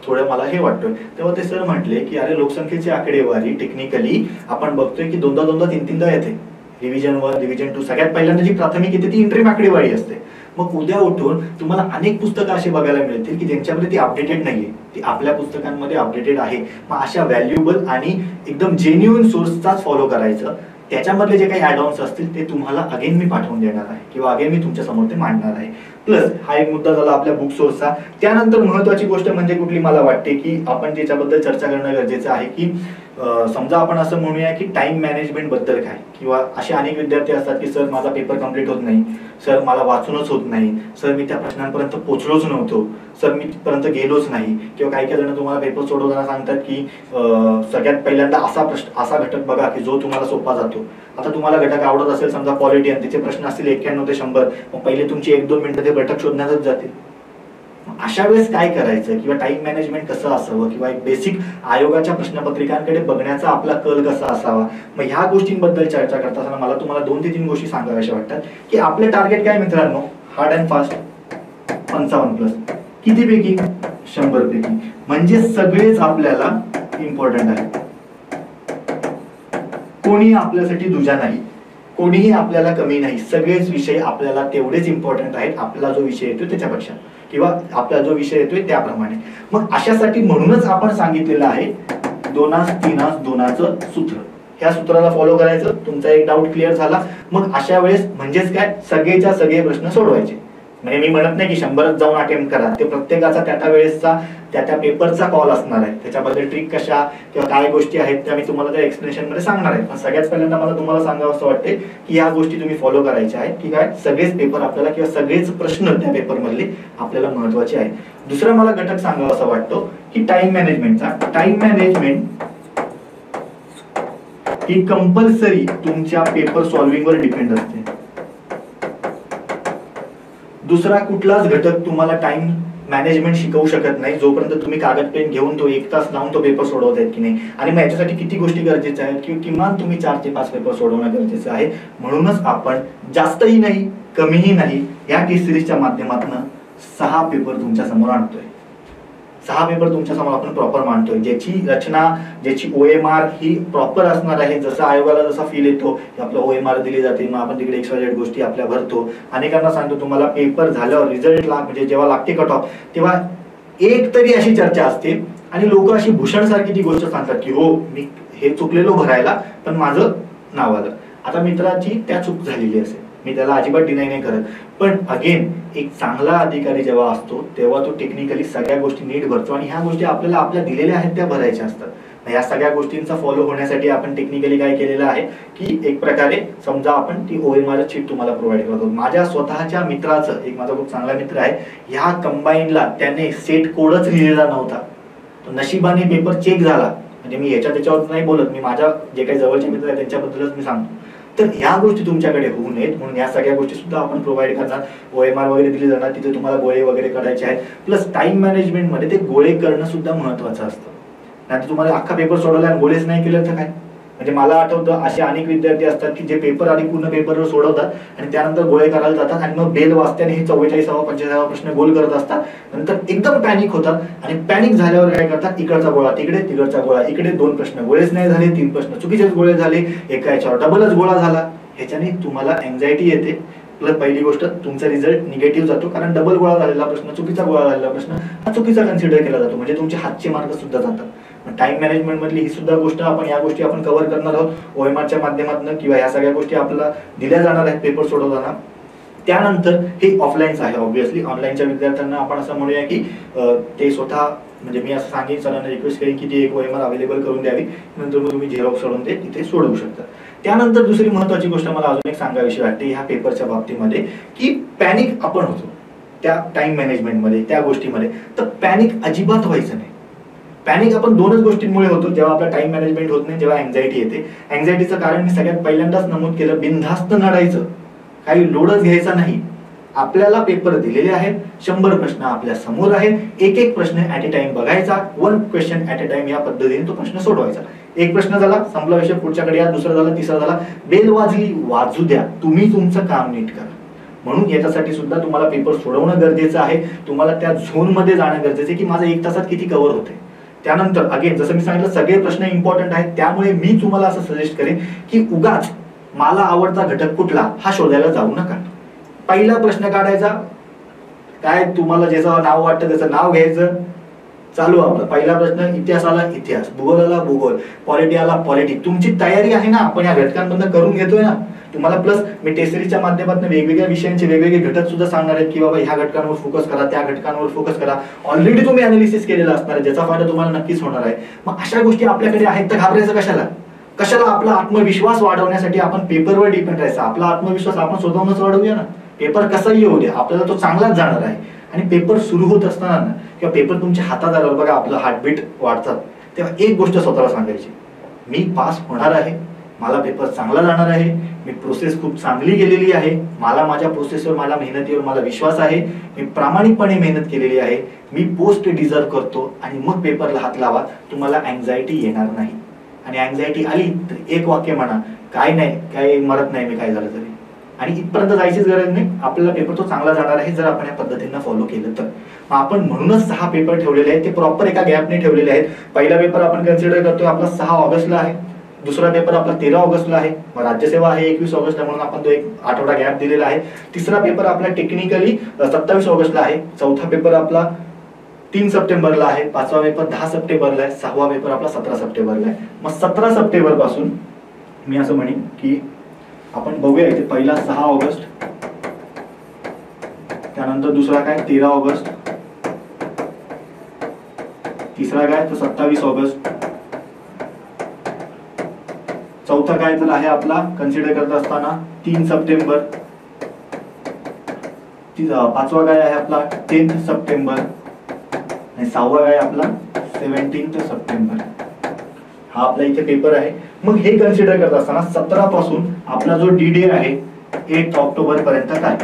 थोडं मला हे वाटतं. तेव्हा ते सर म्हटले की अरे लोकसंख्येची आकडेवारी टेक्निकली आपण बघतोय की 2दा 3दा येते. डिव्हिजन 1, डिव्हिजन 2, सगळ्यात पहिल्यांदा जी प्राथमिक येते ती इंटरिम आकडेवारी असते. मग उद्या उठून तुम्हाला अनेक पुस्तकं असे बघायला मिळतील की ज्यांच्यामध्ये ती अपडेटेड नाहीये. ती आपल्या पुस्तकांमध्ये अपडेटेड आहे. मग अशा व्हॅल्युएबल आणि एकदम जेन्युइन सोर्सचाच फॉलो करायचं. त्याच्यामधले जे काही ॲड ऑन्स असतील ते तुम्हाला अगेन मी पाठवून देणार आहे किंवा अगेन मी तुमच्या समोर ते मांडणार आहे. प्लस हा एक मुद्दा झाला आपल्या बुक सोर्सचा. त्यानंतर महत्वाची गोष्ट म्हणजे कुठली मला वाटते की आपण त्याच्याबद्दल चर्चा करणं गरजेचं आहे की समजा आपण असं म्हणूया की टाइम मॅनेजमेंट बद्दल काय, किंवा असे अनेक विद्यार्थी असतात की सर माझा पेपर कम्प्लीट होत नाही, सर मला वाचूनच होत नाही, सर मी त्या प्रश्नांपर्यंत पोहोचलोच नव्हतो, सर मी तिथपर्यंत गेलोच नाही. किंवा काही काही जण तुम्हाला पेपर सोडवताना सांगतात की सगळ्यात पहिल्यांदा असा घटक बघा की जो तुम्हाला सोपा जातो. आता तुम्हाला घटक आवडत असेल समजा पॉलिटी आणि त्याचे प्रश्न असतील 91 ते 100, मग पहिले तुमची 1-2 मिनिटं ते घटक शोधण्यातच जातील. अशा वेळेस काय करायचं किंवा टाइम मॅनेजमेंट कसं असावं किंवा एक बेसिक आयोगाच्या प्रश्नपत्रिकांकडे बघण्याचा आपला कल कसा असावा, मग ह्या गोष्टींबद्दल चर्चा करत असताना मला तुम्हाला 2 ते 3 गोष्टी सांगाव्याशा वाटतात. की आपले टार्गेट काय मित्रांनो, हार्ड अँड फास्ट 55+, कितीपैकी 100 पैकी, म्हणजे सगळेच आपल्याला इम्पॉर्टंट आहे. कोणी आपल्यासाठी दुजा नाही, कोणीही आपल्याला कमी नाही, सगळेच विषय आपल्याला तेवढेच इम्पॉर्टंट आहेत आपला जो विषय येतोय त्याच्यापेक्षा किंवा आपला जो विषय येतोय त्याप्रमाणे. मग अशासाठी म्हणूनच आपण सांगितलेलं आहे 2-3-2चं सूत्र. ह्या सूत्राला फॉलो करायचं. तुमचा एक डाऊट क्लिअर झाला. मग अशा वेळेस म्हणजेच काय, सगळेच्या सगळे प्रश्न सोडवायचे. म्हणजे मी म्हणत नाही की 100च जाऊन अटेम्प्ट करा, ते प्रत्येकाचा त्या वेळेसचा त्या पेपरचा कॉल असणार आहे. त्याच्याबद्दल ट्रिक कशा किंवा काय गोष्टी आहेत त्या मी तुम्हाला त्या एक्सप्लेनेशन मध्ये सांगणार आहे. पण सगळ्यात पहिल्यांदा मला तुम्हाला सांगावं असं वाटते की या गोष्टी तुम्ही फॉलो करायच्या आहेत की काय, सगळेच पेपर आपल्याला किंवा सगळेच प्रश्न त्या पेपर मधले आपल्याला महत्वाचे आहेत. दुसरा मला घटक सांगावा असं वाटतो की टाइम मॅनेजमेंटचा. टाइम मॅनेजमेंट ही कंपल्सरी तुमच्या पेपर सॉल्व्हिंग वर डिपेंड असते. दुसरा कुठलाच घटक तुम्हाला टाइम मॅनेजमेंट शिकवू शकत नाही जोपर्यंत तुम्ही कागद पेन घेऊन तो 1 तास लावून तो पेपर सोडवतायत की नाही. आणि मग याच्यासाठी किती गोष्टी गरजेच्या आहेत की किमान तुम्ही 4 ते 5 पेपर सोडवणं गरजेचं आहे. म्हणूनच आपण जास्तही नाही कमीही नाही या टेस्ट सिरीजच्या माध्यमातून 6 पेपर तुमच्या समोर आणतोय. 6 पेपर तुमच्या समोर आपण प्रॉपर मांडतोय, ज्याची रचना, ज्याची OMR ही प्रॉपर असणार आहे. जसं आयोगाला जसा फील येतो की आपलं OMR दिली जाते, मग आपण तिकडे XYZ गोष्टी आपल्या भरतो. अनेकांना सांगतो तुम्हाला पेपर झाल्यावर रिझल्टला म्हणजे जेव्हा लागते कट ऑफ तेव्हा एक तरी अशी चर्चा असते आणि लोक अशी भूषण सारखी ती गोष्ट सांगतात की हो मी हे चुकलेलो भरायला पण माझं नाव आलं. आता मित्राची त्या चूक झालेली असेल, मी त्याला अजिबात डिनाय नाही करत, पण अगेन एक चांगला अधिकारी जेव्हा असतो तेव्हा तो टेक्निकली सगळ्या गोष्टी नीट भरतो आणि ह्या गोष्टी आपल्याला आपल्या दिलेल्या आहेत त्या भरायच्या असतात. या सगळ्या गोष्टींचा फॉलो होण्यासाठी आपण टेक्निकली काय केलेलं आहे की एक प्रकारे समजा आपण ती OMR शीट तुम्हाला प्रोव्हाइड करतो. माझ्या स्वतःच्या मित्राचं, एक माझा खूप चांगला मित्र आहे, ह्या कंबाईनला त्याने सेट कोडच लिहिलेला नव्हता. नशिबाने पेपर चेक झाला. म्हणजे मी याच्या त्याच्यावर नाही बोलत, मी माझ्या जे काही जवळचे मित्र आहेत त्यांच्याबद्दलच मी सांगतो. तर ह्या गोष्टी तुमच्याकडे होऊ नयेत म्हणून या सगळ्या गोष्टी सुद्धा आपण प्रोव्हाइड करणार. OMR वगैरे दिली जाणार, तिथे तुम्हाला गोळे वगैरे करायचे आहेत. प्लस टाइम मॅनेजमेंट मध्ये ते गोळे करणं सुद्धा महत्वाचं असतं. नाही तुम्हाला अख्खा पेपर सोडवला आणि गोळेच नाही केलं तर काय. म्हणजे मला आठवतं असे अनेक विद्यार्थी असतात की जे पेपर आधी पूर्ण पेपरवर सोडवतात आणि त्यानंतर गोळे करायला जातात आणि मग बेल वाजते आणि हे 44वा 45वा प्रश्न गोल करत असतात. नंतर एकदम पॅनिक होतात आणि पॅनिक झाल्यावर काय करतात, इकडचा गोळा तिकडे, तिकडचा गोळा इकडे, 2 प्रश्न गोळेच नाही झाले, 3 प्रश्न चुकीचेच गोळे झाले, एका याच्यावर डबलच गोळा झाला. ह्याच्याने तुम्हाला एन्झायटी येते. प्लस पहिली गोष्ट तुमचा रिझल्ट निगेटिव्ह जातो कारण डबल गोळा झालेला प्रश्न, चुकीचा गोळा झालेला प्रश्न हा चुकीचा कन्सिडर केला जातो, म्हणजे तुमचे हातचे मार्क सुद्धा जातात. टाइम मॅनेजमेंट मधली ही सुद्धा गोष्ट आपण या गोष्टी आपण कव्हर करणार आहोत OMRच्या माध्यमातून किंवा या सगळ्या गोष्टी आपल्याला दिल्या जाणार आहेत पेपर सोडवताना. त्यानंतर हे ऑफलाईनच आहे. ऑब्व्हियसली ऑनलाईनच्या विद्यार्थ्यांना आपण असं म्हणूया की ते स्वतः म्हणजे मी असं सांगेन सरांना रिक्वेस्ट करेन की ती एक OMR अवेलेबल करून द्यावी, नंतर मग तुम्ही झेरॉक्स सोडून ते तिथे सोडवू शकता. त्यानंतर दुसरी महत्वाची गोष्ट मला अजून एक सांगावीशी वाटते ह्या पेपरच्या बाबतीमध्ये की पॅनिक आपण होतो त्या टाइम मॅनेजमेंटमध्ये त्या गोष्टीमध्ये. तर पॅनिक अजिबात व्हायचं नाही. पॅनिक आपण 2च गोष्टींमुळे होतो, जेव्हा आपला टाइम मॅनेजमेंट होत नाही, जेव्हा एन्झायटी येते. एन्झायटीचं कारण मी सगळ्यात पहिल्यांदाच नमूद केलं, बिनधास्त लढायचं, काही लोडच घ्यायचा नाही. आपल्याला पेपर दिलेले आहेत, 100 प्रश्न आपल्या समोर आहेत, एक एक प्रश्न ऍट ए टाइम बघायचा, 1 क्वेश्चन ऍट ए टाइम या पद्धतीने तो प्रश्न सोडवायचा. एक प्रश्न झाला, संपला विषय, पुढच्याकडे या, दुसरा झाला, तिसरा झाला, बेल वाजली, वाजू द्या, तुम्ही तुमचं काम नीट करा. म्हणून याच्यासाठी सुद्धा तुम्हाला पेपर सोडवणं गरजेचं आहे. तुम्हाला त्या झोन मध्ये जाणं गरजेचं आहे की माझं 1 तासात किती कव्हर होते. त्यानंतर अगेन जसं मी सांगितलं सगळे प्रश्न इम्पॉर्टंट आहेत, त्यामुळे मी तुम्हाला असं सजेस्ट करेन की उगाच मला आवडता घटक कुठला हा शोधायला जाऊ नका. पहिला प्रश्न काढायचा, काय तुम्हाला ज्याचं नाव वाटतं त्याचं नाव घ्यायचं, चालू आपला पहिला प्रश्न, इतिहासाला इतिहास, भूगोलाला भूगोल, पॉलिटी आला पॉलिटी. तुमची तयारी आहे ना, आपण या घटकांमधून करून घेतोय ना. तुम्हाला प्लस मी टेस्ट सिरीजच्या माध्यमातून वेगवेगळ्या विषयांचे वेगवेगळे घटक सुद्धा सांगणार आहेत की बाबा ह्या घटकांवर फोकस करा, त्या घटकांवर फोकस करा. ऑलरेडी तुम्ही अनालिसिस केलेला असणार आहे, ज्याचा फायदा तुम्हाला नक्कीच होणार आहे. मग अशा गोष्टी आपल्याकडे आहेत तर घाबरायचं कशाला? कशाला? आपला आत्मविश्वास वाढवण्यासाठी आपण पेपरवर डिपेंड राहायचं. आपला आत्मविश्वास आपण स्वतःहूनच वाढवूया ना. पेपर कसाही येऊ द्या, आपल्याला तो चांगलाच जाणार आहे. आणि पेपर सुरू होत असताना किंवा पेपर तुमच्या हातात आल्यावर बघा आपलं हार्टबीट वाढतात, तेव्हा एक गोष्ट स्वतःला सांगायची, मी पास होणार आहे, मला पेपर चांगला जाणार आहे, मी प्रोसेस खूप चांगली केलेली आहे, मला माझ्या प्रोसेसवर, माझ्या मेहनतीवर मला विश्वास आहे, मी प्रामाणिकपणे मेहनत केलेली आहे, मी पोस्ट डिझर्व करतो. आणि मग पेपरला हात लावा, तुम्हाला अँझायटी येणार नाही. आणि अँझायटी आली तर एक वाक्य म्हणा, काय नाही, काय मरत नाही मी काय झालं तरी. आणि इथपर्यंत जायचीच गरज नाही, आपल्याला पेपर तो चांगला जाणार आहे जर आपण या पद्धतीनं फॉलो केलं तर. आपण म्हणूनच 6 पेपर ठेवलेले आहेत, ते प्रॉपर एका गॅपने ठेवलेले आहेत. पहिला पेपर आपण कन्सिडर करतोय आपला 6 ऑगस्टला आहे, दुसरा पेपर आपला 13 ऑगस्टला आहे, मग राज्यसेवा आहे 21 ऑगस्टला, म्हणून आपण तो एक आठवडा गॅप दिलेला आहे. तिसरा पेपर आपला टेक्निकली 27 ऑगस्टला आहे, चौथा पेपर आपला 3 सप्टेंबरला आहे, पाचवा पेपर 10 सप्टेंबरला आहे, सहावा पेपर आपला 17 सप्टेंबरला आहे. मग 17 सप्टेंबर पासून मी असं म्हणेन की आपण बघूया इथे पहिला 6 ऑगस्ट, त्यानंतर दुसरा काय 13 ऑगस्ट, तिसरा काय तर 27 ऑगस्ट, चौथा काय तर आहे आपला कन्सिडर करत असताना 3 सप्टेंबर, पाचवा काय आहे आपला 10 सप्टेंबर आणि सहावा काय आपला 17 सप्टेंबर. हा आपला इथे पेपर आहे. मग हे कन्सिडर करत असताना 17 पासून आपला जो डी डे आहे 8 ऑक्टोबर पर्यंत काय,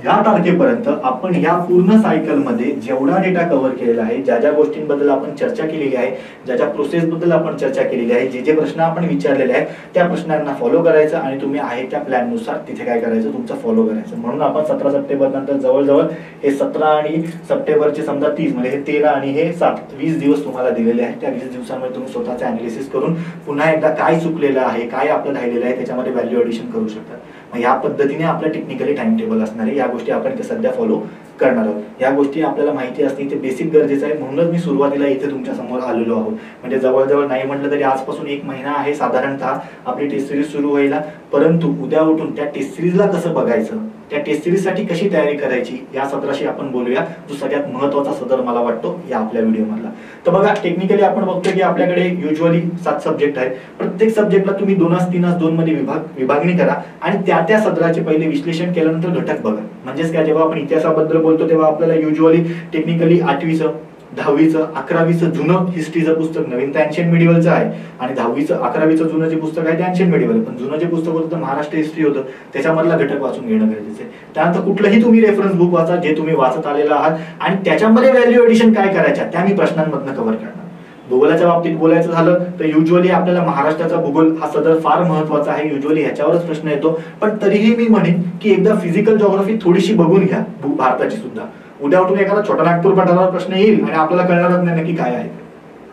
या तारखेपर्यंत आपण या पूर्ण सायकल मध्ये जेवढा डेटा कव्हर केलेला आहे, ज्या ज्या गोष्टींबद्दल आपण चर्चा केलेली आहे, ज्या ज्या प्रोसेस बद्दल आपण चर्चा केलेली आहे, जे जे प्रश्न आपण विचारलेले आहेत त्या प्रश्नांना फॉलो करायचं आणि तुम्ही आहे त्या प्लॅन नुसार तिथे काय करायचं तुमचं फॉलो करायचं. म्हणून आपण 17 सप्टेंबर नंतर जवळजवळ हे 17 आणि सप्टेंबरचे समजा 30 म्हणजे हे 13 आणि हे 7 20 दिवस तुम्हाला दिलेले आहेत. त्या 20 दिवसांमध्ये तुम्ही स्वतःचे अनालिसिस करून पुन्हा एकदा काय चुकलेलं आहे, काय आपलं राहिलेलं आहे त्याच्यामध्ये व्हॅल्यू एडिशन करू शकता. या पद्धतीने आपलं टेक्निकली टाइम टेबल असणार आहे. या गोष्टी आपण इथे सध्या फॉलो करणार आहोत. या गोष्टी आपल्याला माहिती असते, ते बेसिक गरजेचं आहे. म्हणूनच मी सुरुवातीला इथे तुमच्या समोर आलेलो आहोत. म्हणजे जवळजवळ नाही म्हटलं तरी आजपासून 1 महिना आहे साधारणतः आपली टेस्ट सिरीज सुरू व्हायला. परंतु उद्या उठून त्या टेस्ट सिरीजला कसं बघायचं, त्या टेस्ट सिरीज साठी कशी तयारी करायची, या सत्राशी आपण बोलूया, जो सगळ्यात महत्वाचा सदर मला वाटतो या आपल्या व्हिडिओ मधला. तर बघा, टेक्निकली आपण बघतो की आपल्याकडे युजली 7 सब्जेक्ट आहेत. प्रत्येक सब्जेक्टला तुम्ही 2-3-2 मध्ये विभागणी करा आणि त्या सदराचे पहिले विश्लेषण केल्यानंतर घटक बघा. म्हणजेच काय, जेव्हा आपण इतिहासाबद्दल बोलतो तेव्हा आपल्याला युजली टेक्निकली 8वीचं 10वीचं 11वीचं जुनं हिस्ट्रीचं पुस्तक, नवीन तर एन्शियंट मिडिवलचं आहे, आणि 10वीचं 11वीचं जुनं जे पुस्तक आहे ते एन्शियंट मिडिवल. पण जुनं जे पुस्तक होतं तर महाराष्ट्र हिस्ट्री होतं, त्याच्यामधला घटक वाचून घेणं गरजेचं आहे. त्यानंतर कुठलंही तुम्ही रेफरन्स बुक वाचा जे तुम्ही वाचत आलेला आहात आणि त्याच्यामध्ये व्हॅल्यू एडिशन काय करायच्या त्या मी प्रश्नांमधनं कव्हर करणार. भूगोलाच्या बाबतीत बोलायचं झालं तर युजली आपल्याला महाराष्ट्राचा भूगोल हा सदर फार महत्वाचा आहे. युजली ह्याच्यावरच प्रश्न येतो. पण तरीही मी म्हणेन की एकदा फिजिकल जॉग्राफी थोडीशी बघून घ्या भारताची सुद्धा. उद्या उठून एखादा छोटा नागपूर पठारावर प्रश्न येईल आणि आपल्याला कळणारच नाही नक्की काय आहे.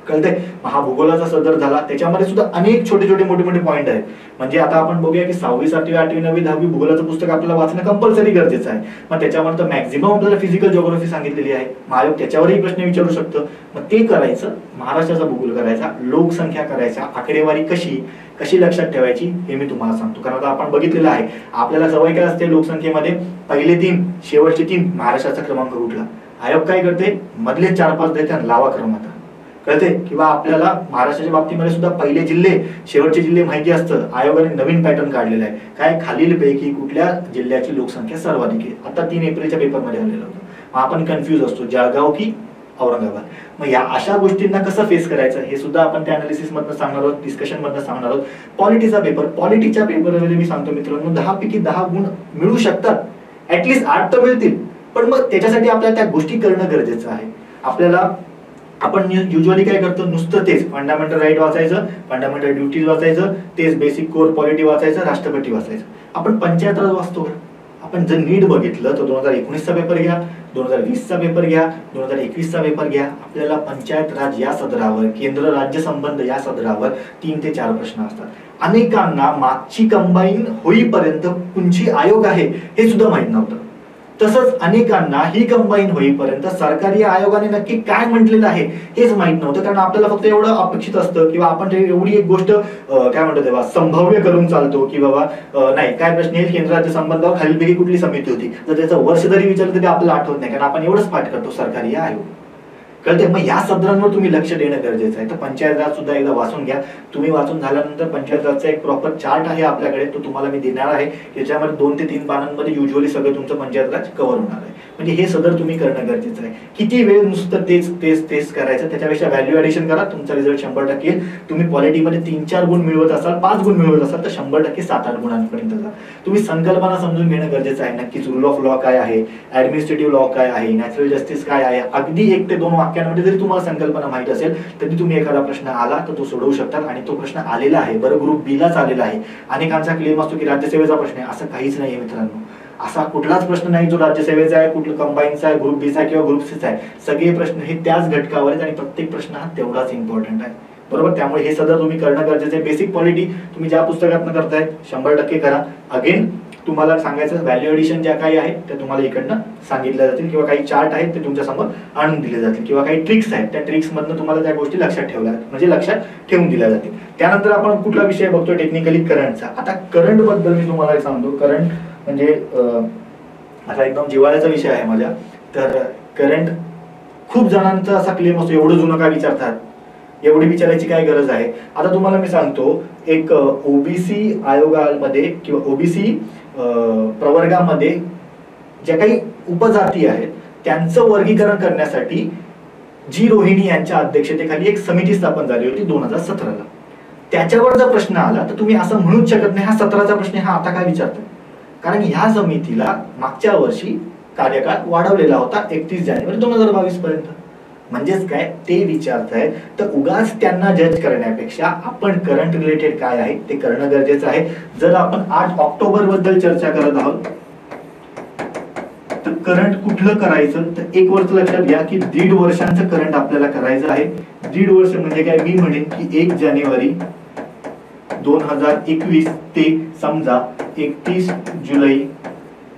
कळतंय? हा भूगोलाचा सदर झाला, त्याच्यामध्ये सुद्धा अनेक छोटे छोटे मोठे मोठे पॉईंट आहेत. म्हणजे आता आपण बघूया की 6वी 7वी 8वी 9वी 10वी भूगोलाचं पुस्तक आपल्याला वाचणं कंपल्सरी गरजेचं आहे. मग त्याच्यावर तर मॅक्झिमम आपल्याला फिजिकल जॉग्राफी सांगितलेली आहे. आयोग त्याच्यावरही प्रश्न विचारू शकतं. मग ते करायचं, महाराष्ट्राचा भूगोल करायचा, लोकसंख्या करायचा, आकडेवारी कशी लक्षात ठेवायची हे मी तुम्हाला सांगतो. कारण आता आपण बघितलेलं आहे, आपल्याला सवय काय असते लोकसंख्येमध्ये पहिले 3 शेवटचे 3 महाराष्ट्राचा क्रमांक कुठला. आयोग काय करते, मधले 4-5 देते लावा क्रमांक. कळते? किंवा आपल्याला महाराष्ट्राच्या बाबतीमध्ये सुद्धा पहिले जिल्हे शेवटचे जिल्हे माहिती असतं. आयोगाने नवीन पॅटर्न काढलेला आहे, काय खालीलपैकी कुठल्या जिल्ह्याची लोकसंख्या सर्वाधिक आहे. आता 3 एप्रिलच्या पेपरमध्ये आलेलं होतं. मग आपण कन्फ्युज असतो, जळगाव की औरंगाबाद. मग या अशा गोष्टींना कसं फेस करायचं हे सुद्धा आपण त्या अनालिसिस मधनं सांगणार आहोत, डिस्कशन मधनं सांगणार आहोत. पॉलिटीचा पेपर, पॉलिटीच्या पेपरमध्ये मी सांगतो मित्रांनो 10 पैकी 10 गुण मिळू शकतात, ऍटलीस्ट 8 तर मिळतील. पण मग त्याच्यासाठी आपल्याला त्या गोष्टी करणं गरजेचं आहे. आपल्याला आपण युजली काय करतो, नुसतं तेच फंडामेंटल राईट वाचायचं, फंडामेंटल ड्युटीज वाचायचं, तेच बेसिक कोर पॉलिटी वाचायचं, राष्ट्रपती वाचायचं. आपण पंचायत राज वाचतो. आपण जर नीट बघितलं तर 2019चा पेपर घ्या, 2020चा पेपर घ्या, 2021चा पेपर घ्या, आपल्याला पंचायत राज या सदरावर, केंद्र राज्य संबंध या सदरावर 3 ते 4 प्रश्न असतात. अनेकांना मागची कंबाईन होईपर्यंत कुंची आयोग आहे हे सुद्धा माहित नव्हतं. तसंच अनेकांना ही कंबाईन होईपर्यंत सरकारी आयोगाने नक्की काय म्हटलेलं आहे हेच माहित नव्हतं, कारण आपल्याला फक्त एवढं अपेक्षित असतं किंवा आपण एवढी एक गोष्ट काय म्हणतो तेव्हा संभाव्य करून चालतो की बाबा नाही काय प्रश्न येईल केंद्र राज्य संबंधावर खालीलपैकी कुठली समिती होती, जर त्याचं वर्ष जरी विचारलं तरी आपल्याला आठवत नाही, कारण आपण एवढंच पाठ करतो सरकारी आयोग. कळते? मग या सदरांवर तुम्ही लक्ष देणं गरजेचं आहे. तर पंचायत राज सुद्धा एकदा वाचून घ्या. तुम्ही वाचून झाल्यानंतर पंचायत राजचा एक प्रॉपर चार्ट आहे आपल्याकडे, तो तुम्हाला मी देणार आहे. याच्यामध्ये 2 ते 3 पानांमध्ये युजली सगळं तुमचं पंचायत राज कव्हर होणार आहे. म्हणजे हे सदर तुम्ही करणं गरजेचं आहे. किती वेळ नुसतं तेच करायचं, त्याच्यापेक्षा व्हॅल्यू ऍडिशन करा, तुमचा रिझल्ट 100% येईल. तुम्ही पॉलिटीमध्ये 3-4 गुण मिळवत असाल, 5 गुण मिळवत असाल तर 100% 7-8 गुणांपर्यंत जा. तुम्ही संकल्पना समजून घेणं गरजेचं आहे. नक्कीच रूल ऑफ लॉ काय आहे, ऍडमिनिस्ट्रेटिव्ह लॉ काय आहे, नॅचरल जस्टिस काय आहे. अगदी 1 ते 2 वाक्यांमध्ये जरी तुम्हाला संकल्पना माहित असेल तरी तुम्ही एखादा प्रश्न आला तर तो सोडवू शकतात, आणि तो प्रश्न आलेला आहे. बरं, ग्रुप बी लाच आलेला आहे. अनेकांचा क्लेम असतो की राज्यसेवेचा प्रश्न आहे. असं काहीच नाहीये मित्रांनो. असा कुठलाच प्रश्न नाही जो राज्यसेवेचा आहे, कुठलं कंबाईनचा आहे, ग्रुप बीचा किंवा ग्रुप सीचा आहे. सगळे प्रश्न हे त्याच घटकावर आहेत आणि प्रत्येक प्रश्न हा तेवढाच इम्पॉर्टंट आहे. बरोबर? त्यामुळे हे सदर तुम्ही करणं गरजेचं आहे. बेसिक पॉलिटी तुम्ही ज्या पुस्तकातनं करताय 100% करा. अगेन तुम्हाला सांगायचं, व्हॅल्यू एडिशन ज्या काही आहेत त्या तुम्हाला इकडनं सांगितल्या जातील, किंवा काही चार्ट आहेत ते तुमच्या समोर आणून दिले जातील, किंवा काही ट्रिक्स आहेत त्या ट्रिक्स मधनं तुम्हाला त्या गोष्टी लक्षात ठेवल्या म्हणजे लक्षात ठेवून दिल्या जातील. त्यानंतर आपण कुठला विषय बघतो टेक्निकली करंटचा. आता करंट बद्दल मी तुम्हाला सांगतो. करंट म्हणजे आता एकदम जिव्हाळ्याचा विषय आहे माझ्या. तर करंट खूप जणांचा असा क्लेम असतो, एवढं जुनं काय विचारतात, एवढी विचारायची काय गरज आहे. आता तुम्हाला मी सांगतो, एक ओबीसी आयोगामध्ये किंवा ओबीसी प्रवर्गामध्ये ज्या काही उपजाती आहेत त्यांचं वर्गीकरण करण्यासाठी जी रोहिणी यांच्या अध्यक्षतेखाली एक समिती स्थापन झाली होती 2017ला. त्याच्यावर जर प्रश्न आला तर तुम्ही असं म्हणूच शकत नाही हा 17चा प्रश्न हा आता काय विचारतोय, कारण ह्या समितीला मागच्या वर्षी कार्यकाळ वाढवलेला होता 31 जानेवारी 2022 पर्यंत. म्हणजेच काय ते विचारतायत, तर उगाच त्यांना जज करण्यापेक्षा आपण करंट रिलेटेड काय आहे ते करणं गरजेचं आहे. जर आपण 8 ऑक्टोबर बद्दल चर्चा करत आहोत तर करंट कुठलं करायचं, तर एक वर्ष लक्षात घ्या की 1.5 वर्षांचं करंट आपल्याला करायचं आहे. 1.5 वर्ष म्हणजे काय, मी म्हणेन की 1 जानेवारी 2021 ते समजा 31 जुलै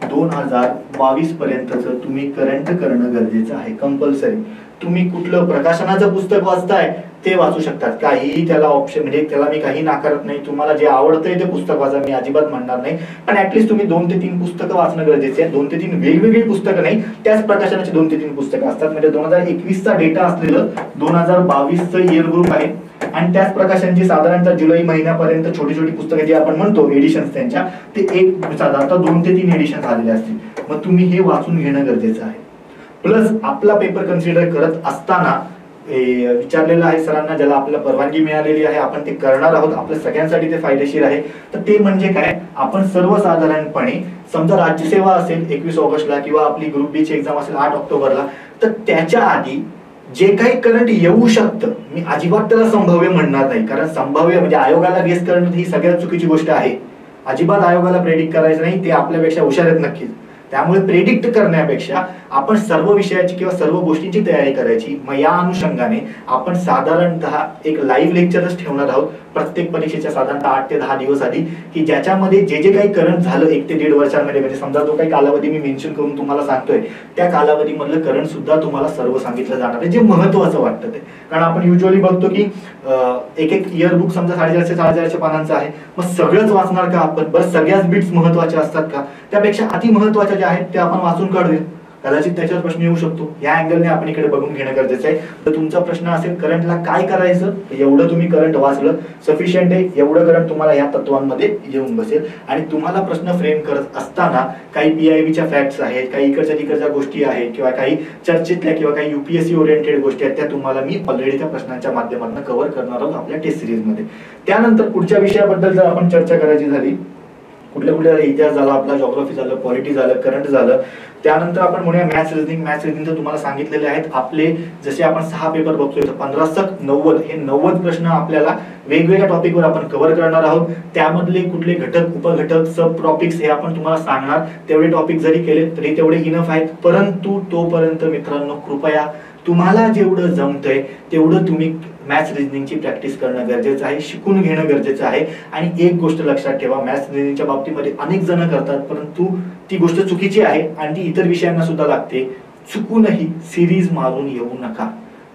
2022 पर्यंतच तुम्ही करंट करणं गरजेचं आहे, कंपल्सरी. तुम्ही कुठलं प्रकाशनाचं पुस्तक वाचताय ते वाचू शकतात, काहीही त्याला ऑप्शन म्हणजे त्याला मी काही नाकारत नाही. तुम्हाला जे आवडतंय ते पुस्तक वाचा, मी अजिबात म्हणणार नाही. पण ऍटलीस्ट तुम्ही 2 ते 3 पुस्तकं वाचणं गरजेचे आहे. 2 ते 3 वेगवेगळी पुस्तकं नाही, त्याच प्रकाशनाची 2 ते 3 पुस्तकं असतात. म्हणजे 2021चा डेटा असलेलं 2022चं इयर ग्रुप आहे, आणि त्याच प्रकाशनची साधारणतः जुलै महिन्यापर्यंत छोटी छोटी पुस्तकं जी आपण म्हणतो एडिशन्स त्यांच्या, ते एक साधारणतः 2 ते 3 एडिशन्स आलेले असतील. मग तुम्ही हे वाचून घेणं गरजेचं आहे. प्लस आपला पेपर कन्सिडर करत असताना विचारलेलं आहे सरांना, ज्याला आपल्याला परवानगी मिळालेली आहे, आपण ते करणार आहोत, आपल्या सगळ्यांसाठी ते फायदेशीर आहे. तर ते म्हणजे काय, आपण सर्वसाधारणपणे समजा राज्यसेवा असेल 21 ऑगस्टला किंवा आपली ग्रुप बी ची एक्झाम असेल 8 ऑक्टोबरला, तर त्याच्या आधी जे काही करंट येऊ शकतं, मी अजिबात त्याला संभाव्य म्हणणार नाही, कारण संभाव्य म्हणजे आयोगाला गेस करणं ही सगळ्यात चुकीची गोष्ट आहे. अजिबात आयोगाला प्रेडिक्ट करायचं नाही, ते आपल्यापेक्षा हुशार आहेत नक्कीच. त्यामुळे प्रेडिक्ट करण्यापेक्षा आपण सर्व विषयाची किंवा सर्व गोष्टींची तयारी करायची. मग या अनुषंगाने आपण साधारणतः एक लाईव्ह लेक्चरच ठेवणार आहोत प्रत्येक परीक्षेच्या साधारणतः 8 ते 10 दिवस आधी, की ज्याच्यामध्ये जे जे काही करंट झालं 1 ते 1.5 वर्षांमध्ये, म्हणजे समजा जो काही कालावधी मी मेन्शन करून तुम्हाला सांगतोय त्या कालावधीमधलं करंट सुद्धा तुम्हाला सर्व सांगितलं जाणार आहे, जे महत्वाचं वाटतं ते. कारण आपण युजली बघतो की एक इयर बुक समजा 450-450 पानांचं आहे, मग सगळंच वाचणार का आपण, बरं सगळ्याच बिट्स महत्वाच्या असतात का, त्यापेक्षा अति महत्वाच्या ज्या आहेत त्या आपण वाचून काढूया, कदाचित त्याच्यावर प्रश्न येऊ शकतो. या अँगलने आपण इकडे बघून घेणं गरजेचं आहे. तर तुमचा प्रश्न असेल करंटला काय करायचं, एवढं तुम्ही करंट वाचलं सफिशियंट आहे, एवढं करंट तुम्हाला या तत्वांमध्ये येऊन बसेल. आणि तुम्हाला प्रश्न फ्रेम करत असताना काही पीआयबीच्या फॅक्ट्स आहेत, काही इकडच्या तिकडच्या गोष्टी आहेत, किंवा काही चर्चेतल्या किंवा काही युपीएससी ओरिएंटेड गोष्टी आहेत, त्या तुम्हाला मी ऑलरेडी त्या प्रश्नांच्या माध्यमातून कव्हर करणार आहोत आपल्या टेस्ट सिरीजमध्ये. त्यानंतर पुढच्या विषयाबद्दल जर आपण चर्चा करायची झाली, कुठल्या इतिहास झाला आपला, जॉग्राफी झालं, पॉलिटी झालं, करंट झालं, त्यानंतर आपण म्हणूया मॅथ्स रिझनिंग. मॅथ्स रिझनिंग तर तुम्हाला सांगितलेले आहेत आपले, जसे आपण 6 पेपर बघतोय तर 15-90 हे 90 प्रश्न आपल्याला वेगवेगळ्या टॉपिकवर आपण कव्हर करणार आहोत. त्यामधले कुठले घटक, उपघटक, सब टॉपिक्स हे आपण तुम्हाला सांगणार. तेवढे टॉपिक जरी केले तरी तेवढे इनफ आहेत. परंतु तोपर्यंत मित्रांनो कृपया तुम्हाला जेवढं जमतंय तेवढं तुम्ही मॅथ्स रिझनिंगची प्रॅक्टिस करणं गरजेचं आहे, शिकून घेणं गरजेचं आहे. आणि एक गोष्ट लक्षात ठेवा, मॅथ्स रिझनिंगच्या बाबतीमध्ये अनेक जण करतात, परंतु ती गोष्ट चुकीची आहे आणि ती इतर विषयांना सुद्धा लागते. चुकूनही सिरीज मारून येऊ नका.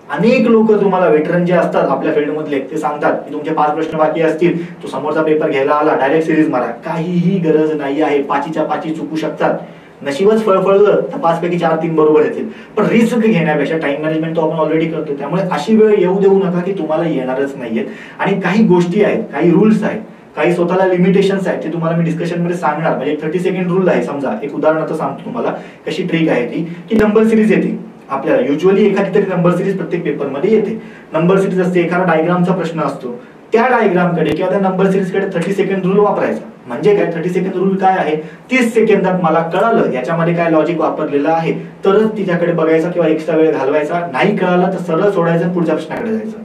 अनेक लोक तुम्हाला वेटरन जे असतात आपल्या फील्डमधले ते सांगतात की तुमचे 5 प्रश्न बाकी असतील, तो समोरचा पेपर घ्यायला आला डायरेक्ट सिरीज मारा. काहीही गरज नाही आहे. 5च्या 5 चुकू शकतात. नशीबच फळफळलं तर 5 पैकी 4-3 बरोबर येतील. पण रिस्क घेण्यापेक्षा टाइम मॅनेजमेंट तो आपण ऑलरेडी करतो, त्यामुळे अशी वेळ येऊ देऊ नका की तुम्हाला येणारच नाहीयेत. आणि काही गोष्टी आहेत, काही रूल्स आहेत, काही स्वतःला लिमिटेशन्स आहेत ते तुम्हाला मी डिस्कशन मध्ये सांगणार. म्हणजे 30 सेकंड रूल आहे. समजा एक उदाहरणार्थ सांगतो तुम्हाला कशी ट्रिक आहे ती, की नंबर सिरीज येते आपल्याला. युजली एखादी तरी नंबर सिरीज प्रत्येक पेपर मध्ये येते. नंबर सिरीज असते, एखादा डायग्रामचा प्रश्न असतो, त्या डायग्राम कडे किंवा त्या नंबर सिरीज कडे 30 सेकंड रूल वापरायचा. म्हणजे काय 30 सेकंड रूल काय आहे, 30 सेकंदात मला कळालं याच्यामध्ये काय लॉजिक वापरलेलं आहे तरच तिच्याकडे बघायचा किंवा एक्स्ट्रा वेळ घालवायचा. नाही कळालं तर सरळ सोडायचं, पुढच्या प्रश्नाकडे जायचं.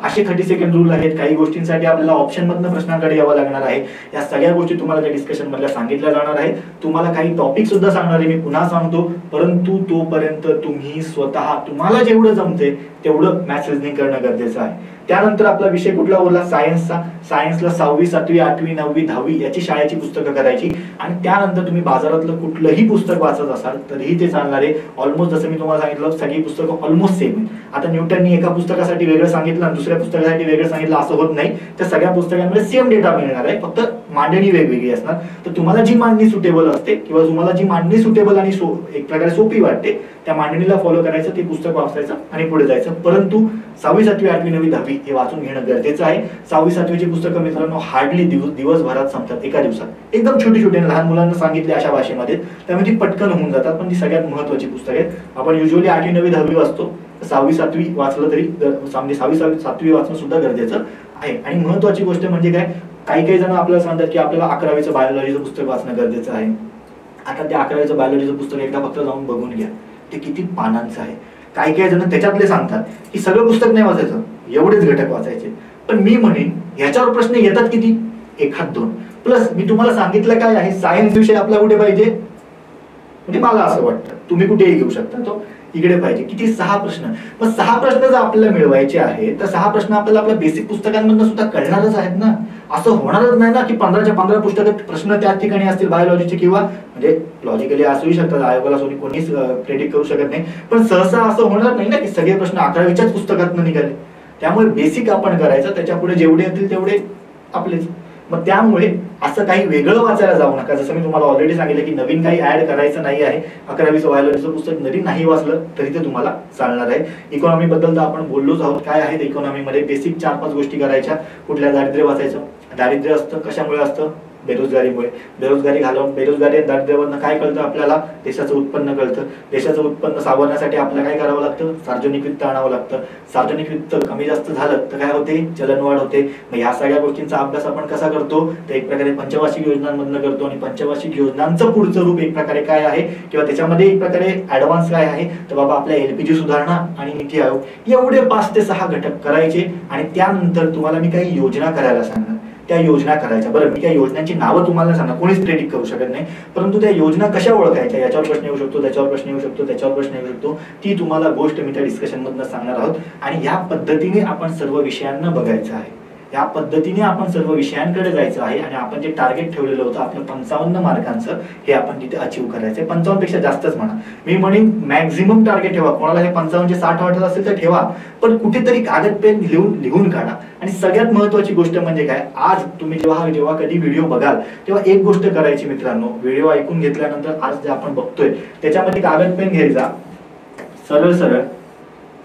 असे 30 सेकंड रूल आहेत. काही गोष्टींसाठी आपल्याला ऑप्शन मधनं प्रश्नांकडे यावं लागणार आहे. या सगळ्या गोष्टी तुम्हाला त्या डिस्कशन मधल्या सांगितल्या जाणार आहेत. तुम्हाला काही टॉपिक सुद्धा सांगणार आहे, मी पुन्हा सांगतो. परंतु तोपर्यंत तुम्ही स्वतः तुम्हाला जेवढं जमते तेवढं मॅथ्स रिझनिंग करणं गरजेचं आहे. त्यानंतर आपला विषय कुठला उरला, सायन्सचा. सायन्सला 6वी 7वी 8वी 9वी 10वी याची शाळेची पुस्तकं करायची. आणि त्यानंतर तुम्ही बाजारातलं कुठलंही पुस्तक वाचत असाल तरीही ते चालणार आहे. ऑलमोस्ट जसं मी तुम्हाला सांगितलं सगळी पुस्तकं ऑलमोस्ट सेम आहे. आता न्यूटननी एका पुस्तकासाठी वेगळं सांगितलं आणि दुसऱ्या पुस्तकासाठी वेगळं सांगितलं असं होत नाही. त्या सगळ्या पुस्तकांमध्ये सेम डेटा मिळणार आहे, फक्त मांडणी वेगवेगळी असणार. तर तुम्हाला जी मांडणी सुटेबल असते किंवा तुम्हाला जी मांडणी सुटेबल आणि एक प्रकारे सोपी वाटते त्या मांडणीला फॉलो करायचं, ते पुस्तक वाचायचं आणि पुढे जायचं. परंतु 6वी 7वी 8वी 9वी 10वी हे वाचून घेणं गरजेचं आहे. 6वी 7वीची पुस्तकं मित्रांनो हार्डली दिवसभरात संपतात, एका दिवसात. एकदम छोटी छोटी लहान मुलांना सांगितले अशा भाषेमध्ये, त्यामुळे ती पटकन होऊन जातात. पण ती सगळ्यात महत्वाची पुस्तक आहेत. आपण युजली 8वी 9वी 10वी वाचतो, 6वी 7वी वाचलं तरी 6वी 7वी वाचणं सुद्धा गरजेचं आहे. आणि महत्वाची गोष्ट म्हणजे काय, काही जण आपल्याला सांगतात की आपल्याला 11वीचं बायोलॉजीचं पुस्तक वाचणं गरजेचं आहे. आता त्या 11वीचं बायोलॉजीचं पुस्तक एकदा फक्त जाऊन बघून घ्या, ते किती पानांचं आहे. काही जण त्याच्यातले सांगतात की सगळं पुस्तक नाही वाचायचं, एवढेच घटक वाचायचे. पण मी म्हणेन याच्यावर प्रश्न येतात किती, 1-2. प्लस मी तुम्हाला सांगितलं काय आहे, सायन्स विषय आपला कुठे पाहिजे, म्हणजे मला असं वाटतं तुम्ही कुठेही घेऊ शकता, तो इकडे पाहिजे. किती, 6 प्रश्न. मग 6 प्रश्न जर आपल्याला मिळवायचे आहेत तर 6 प्रश्न आपल्याला आपल्या बेसिक पुस्तकांमधून सुद्धा कळणारच आहेत ना. असं होणारच नाही ना की 15च्या 15 पुस्तकात प्रश्न त्याच ठिकाणी असतील बायोलॉजीचे, किंवा म्हणजे लॉजिकली असूही शकतात, आयोगाला कोणीच प्रेडिक्ट करू शकत नाही. पण सहसा असं होणार नाही ना की सगळे प्रश्न 11वीच्याच पुस्तकातून निघाले. त्यामुळे बेसिक आपण करायचं, त्याच्या पुढे जेवढे येतील तेवढे आपलेच. मग त्यामुळे असं काही वेगळं वाचायला जाऊ नका. जसं मी तुम्हाला ऑलरेडी सांगितलं की नवीन काही ऍड करायचं नाही आहे. 11वीचं बायोलॉजीचं पुस्तक जरी नाही वाचलं तरी ते तुम्हाला चालणार आहे. इकॉनॉमी बद्दल तर आपण बोललोच आहोत. काय आहे ते इकॉनॉमीमध्ये बेसिक 4-5 गोष्टी करायच्या. कुठल्या, दारिद्र्य वाचायचं. दारिद्र्य असतं कशामुळे असतं, बेरोजगारीमुळे. बेरोजगारी बेरोजगारी आणि दारिद्र्यावरनं काय कळतं आपल्याला, देशाचं उत्पन्न कळतं. देशाचं उत्पन्न सावरण्यासाठी आपल्याला काय करावं लागतं, सार्वजनिक वित्त आणावं लागतं. सार्वजनिक वित्त कमी जास्त झालं तर काय होते, चलनवाढ होते. मग ह्या सगळ्या गोष्टींचा अभ्यास आपण कसा करतो, तर एक प्रकारे पंचवार्षिक योजनांमधनं करतो. आणि पंचवार्षिक योजनांचं पुढचं रूप एक प्रकारे काय आहे, किंवा त्याच्यामध्ये एक प्रकारे ऍडव्हान्स काय आहे, तर बाबा आपल्या LPG सुधारणा आणि नीती आयोग एवढे 5 ते 6 घटक करायचे. आणि त्यानंतर तुम्हाला मी काही योजना करायला सांगणार, त्या योजना करायच्या. बरं, मी त्या योजनांची नावं तुम्हाला सांगणार, कोणीच प्रेडिक्ट करू शकत नाही. परंतु त्या योजना कशा ओळखायच्या, याच्यावर प्रश्न येऊ शकतो, त्याच्यावर प्रश्न येऊ शकतो, त्याच्यावर प्रश्न येऊ शकतो, ती तुम्हाला गोष्ट मी त्या डिस्कशन मधनं सांगणार आहोत. आणि या पद्धतीने आपण सर्व विषयांना बघायचं आहे. या पद्धतीने आपण सर्व विषयांकडे जायचं आहे. आणि आपण जे टार्गेट ठेवलेलं होतं आपलं 55 मार्कांचं, हे आपण तिथे अचीव्ह करायचंय. 55 पेक्षा जास्तच म्हणा, मी म्हणेन मॅक्झिमम टार्गेट ठेवा. कोणाला हे 55 60 वाटत असेल तर ठेवा, पण कुठेतरी कागद पेन लिहून काढा. आणि सगळ्यात महत्वाची गोष्ट म्हणजे काय, आज तुम्ही जेव्हा कधी व्हिडिओ बघाल तेव्हा एक गोष्ट करायची मित्रांनो, व्हिडिओ ऐकून घेतल्यानंतर आज जे आपण बघतोय त्याच्यामध्ये कागद पेन घ्यायचा, सरळ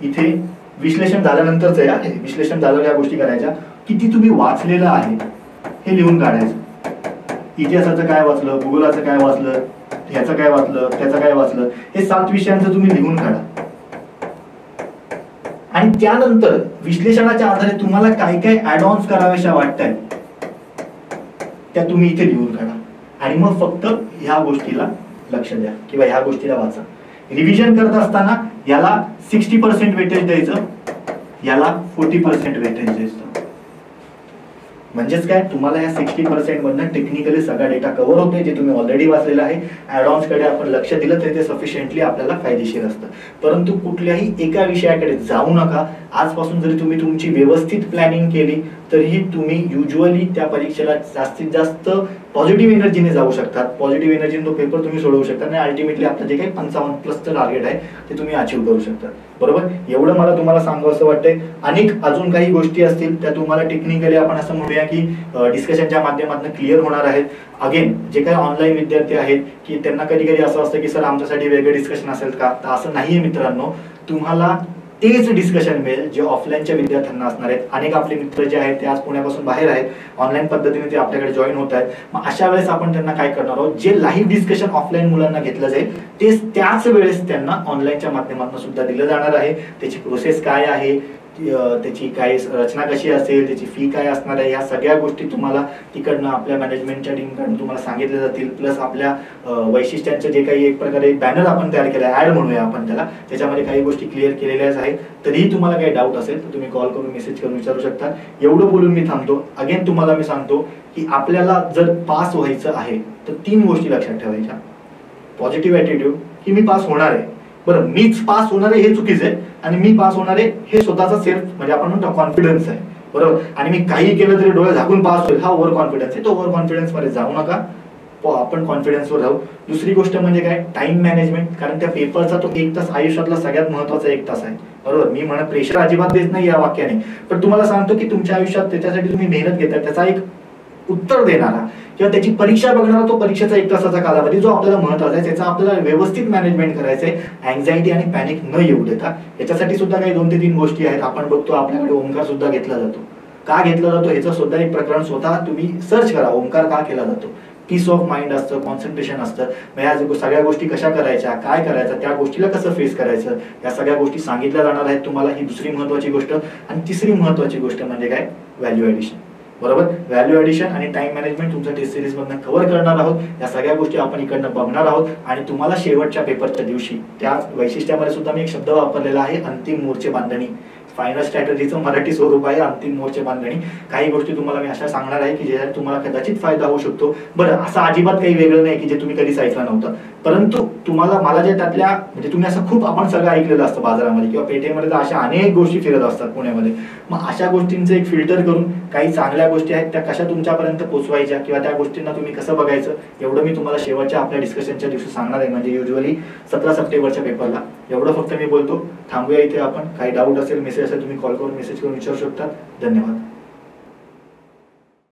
इथे विश्लेषण झाल्यानंतरच विश्लेषण झाल्यावर या गोष्टी करायच्या. किती तुम्ही वाचलेलं आहे हे लिहून काढायचं. इतिहासाचं काय वाचलं, भूगोलाचं काय वाचलं, ह्याचं काय वाचलं, त्याचं काय वाचलं, हे 7 विषयांचं तुम्ही लिहून काढा. आणि त्यानंतर विश्लेषणाच्या आधारे तुम्हाला काय काय ऍडव्हान्स कराव्याशा वाटतात त्या तुम्ही इथे लिहून काढा. आणि मग फक्त ह्या गोष्टीला लक्ष द्या किंवा ह्या गोष्टीला वाचा. रिव्हिजन करत असताना याला 60% वेटेज द्यायचं, याला 40% वेटेज द्यायचं. म्हणजेच काय, तुम्हाला या 60% मधनं टेक्निकली सगळा डेटा कव्हर होतोय जे तुम्ही ऑलरेडी वाचलेला आहे. ऍडव्हान्स कडे आपण लक्ष दिलं तरी ते सफिशियंटली आपल्याला फायदेशीर असतं. परंतु कुठल्याही एका विषयाकडे जाऊ नका आजपासून जरी तुम्ही तुमची व्यवस्थित प्लॅनिंग केली तरीही तुम्ही युजली त्या परीक्षेला जास्तीत जास्त पॉझिटिव्ह एनर्जीने जाऊ शकतात. पॉझिटिव्ह एनर्जीने तो पेपर तुम्ही सोडवू शकता आणि अल्टिमेटली आपलं जे काही 55+ टार्गेट आहे ते तुम्ही अचीव्ह करू शकता. बरोबर, एवढं मला तुम्हाला सांगावं असं वाटतंय. अनेक अजून काही गोष्टी असतील त्या तुम्हाला टेक्निकली आपण असं म्हणूया की डिस्कशनच्या माध्यमातून क्लिअर होणार आहेत. अगेन जे काही ऑनलाईन विद्यार्थी आहेत की त्यांना कधी कधी असं असतं की सर आमच्यासाठी वेगळं डिस्कशन असेल का, तर असं नाहीये मित्रांनो. तुम्हाला तेच डिस्कशन मिळेल जे ऑफलाईनच्या विद्यार्थ्यांना असणार आहेत. अनेक आपले मित्र जे आहेत ते आज पुण्यापासून बाहेर आहेत, ऑनलाईन पद्धतीने ते आपल्याकडे जॉईन होत आहेत. मग अशा वेळेस आपण त्यांना काय करणार आहोत, जे लाईव्ह डिस्कशन ऑफलाईन मुलांना घेतलं जाईल तेच त्याच वेळेस त्यांना ऑनलाईनच्या माध्यमातून सुद्धा दिलं जाणार आहे. त्याची प्रोसेस काय आहे, त्याची काय रचना कशी असेल, त्याची फी काय असणार आहे, या सगळ्या गोष्टी तुम्हाला तिकडनं आपल्या मॅनेजमेंटच्या टीमकडून तुम्हाला सांगितले जातील. प्लस आपल्या वैशिष्ट्यांचं जे काही एक प्रकारे बॅनर आपण तयार केला, ऍड म्हणूया आपण त्याला, त्याच्यामध्ये काही गोष्टी क्लिअर केलेल्याच आहेत. तरीही तुम्हाला काही डाऊट असेल तर तुम्ही कॉल करून मेसेज करून विचारू शकता. एवढं बोलून मी थांबतो. अगेन तुम्हाला मी सांगतो की आपल्याला जर पास व्हायचं आहे तर 3 गोष्टी लक्षात ठेवायच्या. पॉझिटिव्ह ॲटिट्यूड की मी पास होणार आहे. बरं, मीच पास होणार आहे हे चुकीचं आहे आणि मी पास होणार आहे हे स्वतःचा सेल्फ म्हणजे आपण म्हणतो कॉन्फिडन्स आहे. बरोबर, आणि मी काही केलं तरी डोळे झाकून पास होईल हा ओव्हर कॉन्फिडन्स आहे. तो ओव्हर कॉन्फिडन्स मध्ये जाऊ नका, आपण कॉन्फिडन्सवर राहू. दुसरी गोष्ट म्हणजे काय, टाइम मॅनेजमेंट. कारण त्या पेपरचा तो 1 तास आयुष्यातला सगळ्यात महत्वाचा 1 तास आहे. बरोबर, मी म्हणत प्रेशर अजिबात देत नाही या वाक्याने, पण तुम्हाला सांगतो की तुमच्या आयुष्यात त्याच्यासाठी तुम्ही मेहनत घेता त्याचा एक उत्तर देणारा किंवा त्याची परीक्षा बघणारा तो परीक्षेचा 1 तासाचा कालावधी जो आपल्याला महत्वाचा आहे त्याचा आपल्याला व्यवस्थित मॅनेजमेंट करायचंय. अँझायटी आणि पॅनिक न येऊ देता याच्यासाठी सुद्धा काही 2 ते 3 गोष्टी आहेत. आपण बघतो आपल्याकडे ओंकार सुद्धा घेतला जातो. का घेतला जातो ह्याचं सुद्धा एक प्रकरण स्वतः तुम्ही सर्च करा, ओंकार का केला जातो. पीस ऑफ माइंड असतं, कॉन्सन्ट्रेशन असतं. ह्या सगळ्या गोष्टी कशा करायच्या, काय करायचं, त्या गोष्टीला कसं फेस करायचं, या सगळ्या गोष्टी सांगितल्या जाणार आहेत तुम्हाला. ही दुसरी महत्वाची गोष्ट. आणि तिसरी महत्वाची गोष्ट म्हणजे काय, व्हॅल्यू ऍडिशन. बरोबर, व्हॅल्यू ऍडिशन आणि टाइम मॅनेजमेंट तुमच्या टेस्ट सिरीज मधून कव्हर करणार आहोत. या सगळ्या गोष्टी आपण इकडनं बघणार आहोत आणि तुम्हाला शेवटच्या पेपरच्या दिवशी त्या वैशिष्ट्यामध्ये सुद्धा मी एक शब्द वापरलेला आहे, अंतिम मोर्चे बांधणी. फायनल स्ट्रॅटेजीचं मराठी स्वरूप आहे अंतिम मोर्चे बांधणी. काही गोष्टी तुम्हाला मी अशा सांगणार आहे की ज्याच्यात तुम्हाला कदाचित फायदा होऊ शकतो. बरं, असं अजिबात काही वेगळं नाही की जे तुम्ही कधीच ऐकलं नव्हतं, परंतु तुम्हाला मला जे त्यातल्या म्हणजे तुम्ही असं खूप आपण सगळं ऐकलेलं असतं बाजारामध्ये किंवा पेठेमध्ये, तर अशा अनेक गोष्टी फिरत असतात पुण्यामध्ये. मग अशा गोष्टींचं एक फिल्टर करून काही चांगल्या गोष्टी आहेत त्या कशा तुमच्यापर्यंत पोहोचवायच्या किंवा त्या गोष्टींना तुम्ही कसं बघायचं एवढं मी तुम्हाला शेवटच्या आपल्या डिस्कशनच्या दिवशी सांगणार आहे. म्हणजे युजली 17 सप्टेंबरच्या पेपरला एवढं फक्त मी बोलतो. थांबूया इथे आपण. काही डाऊट असेल, मेसेज असेल, तुम्ही कॉल करून मेसेज करून विचारू शकता. धन्यवाद.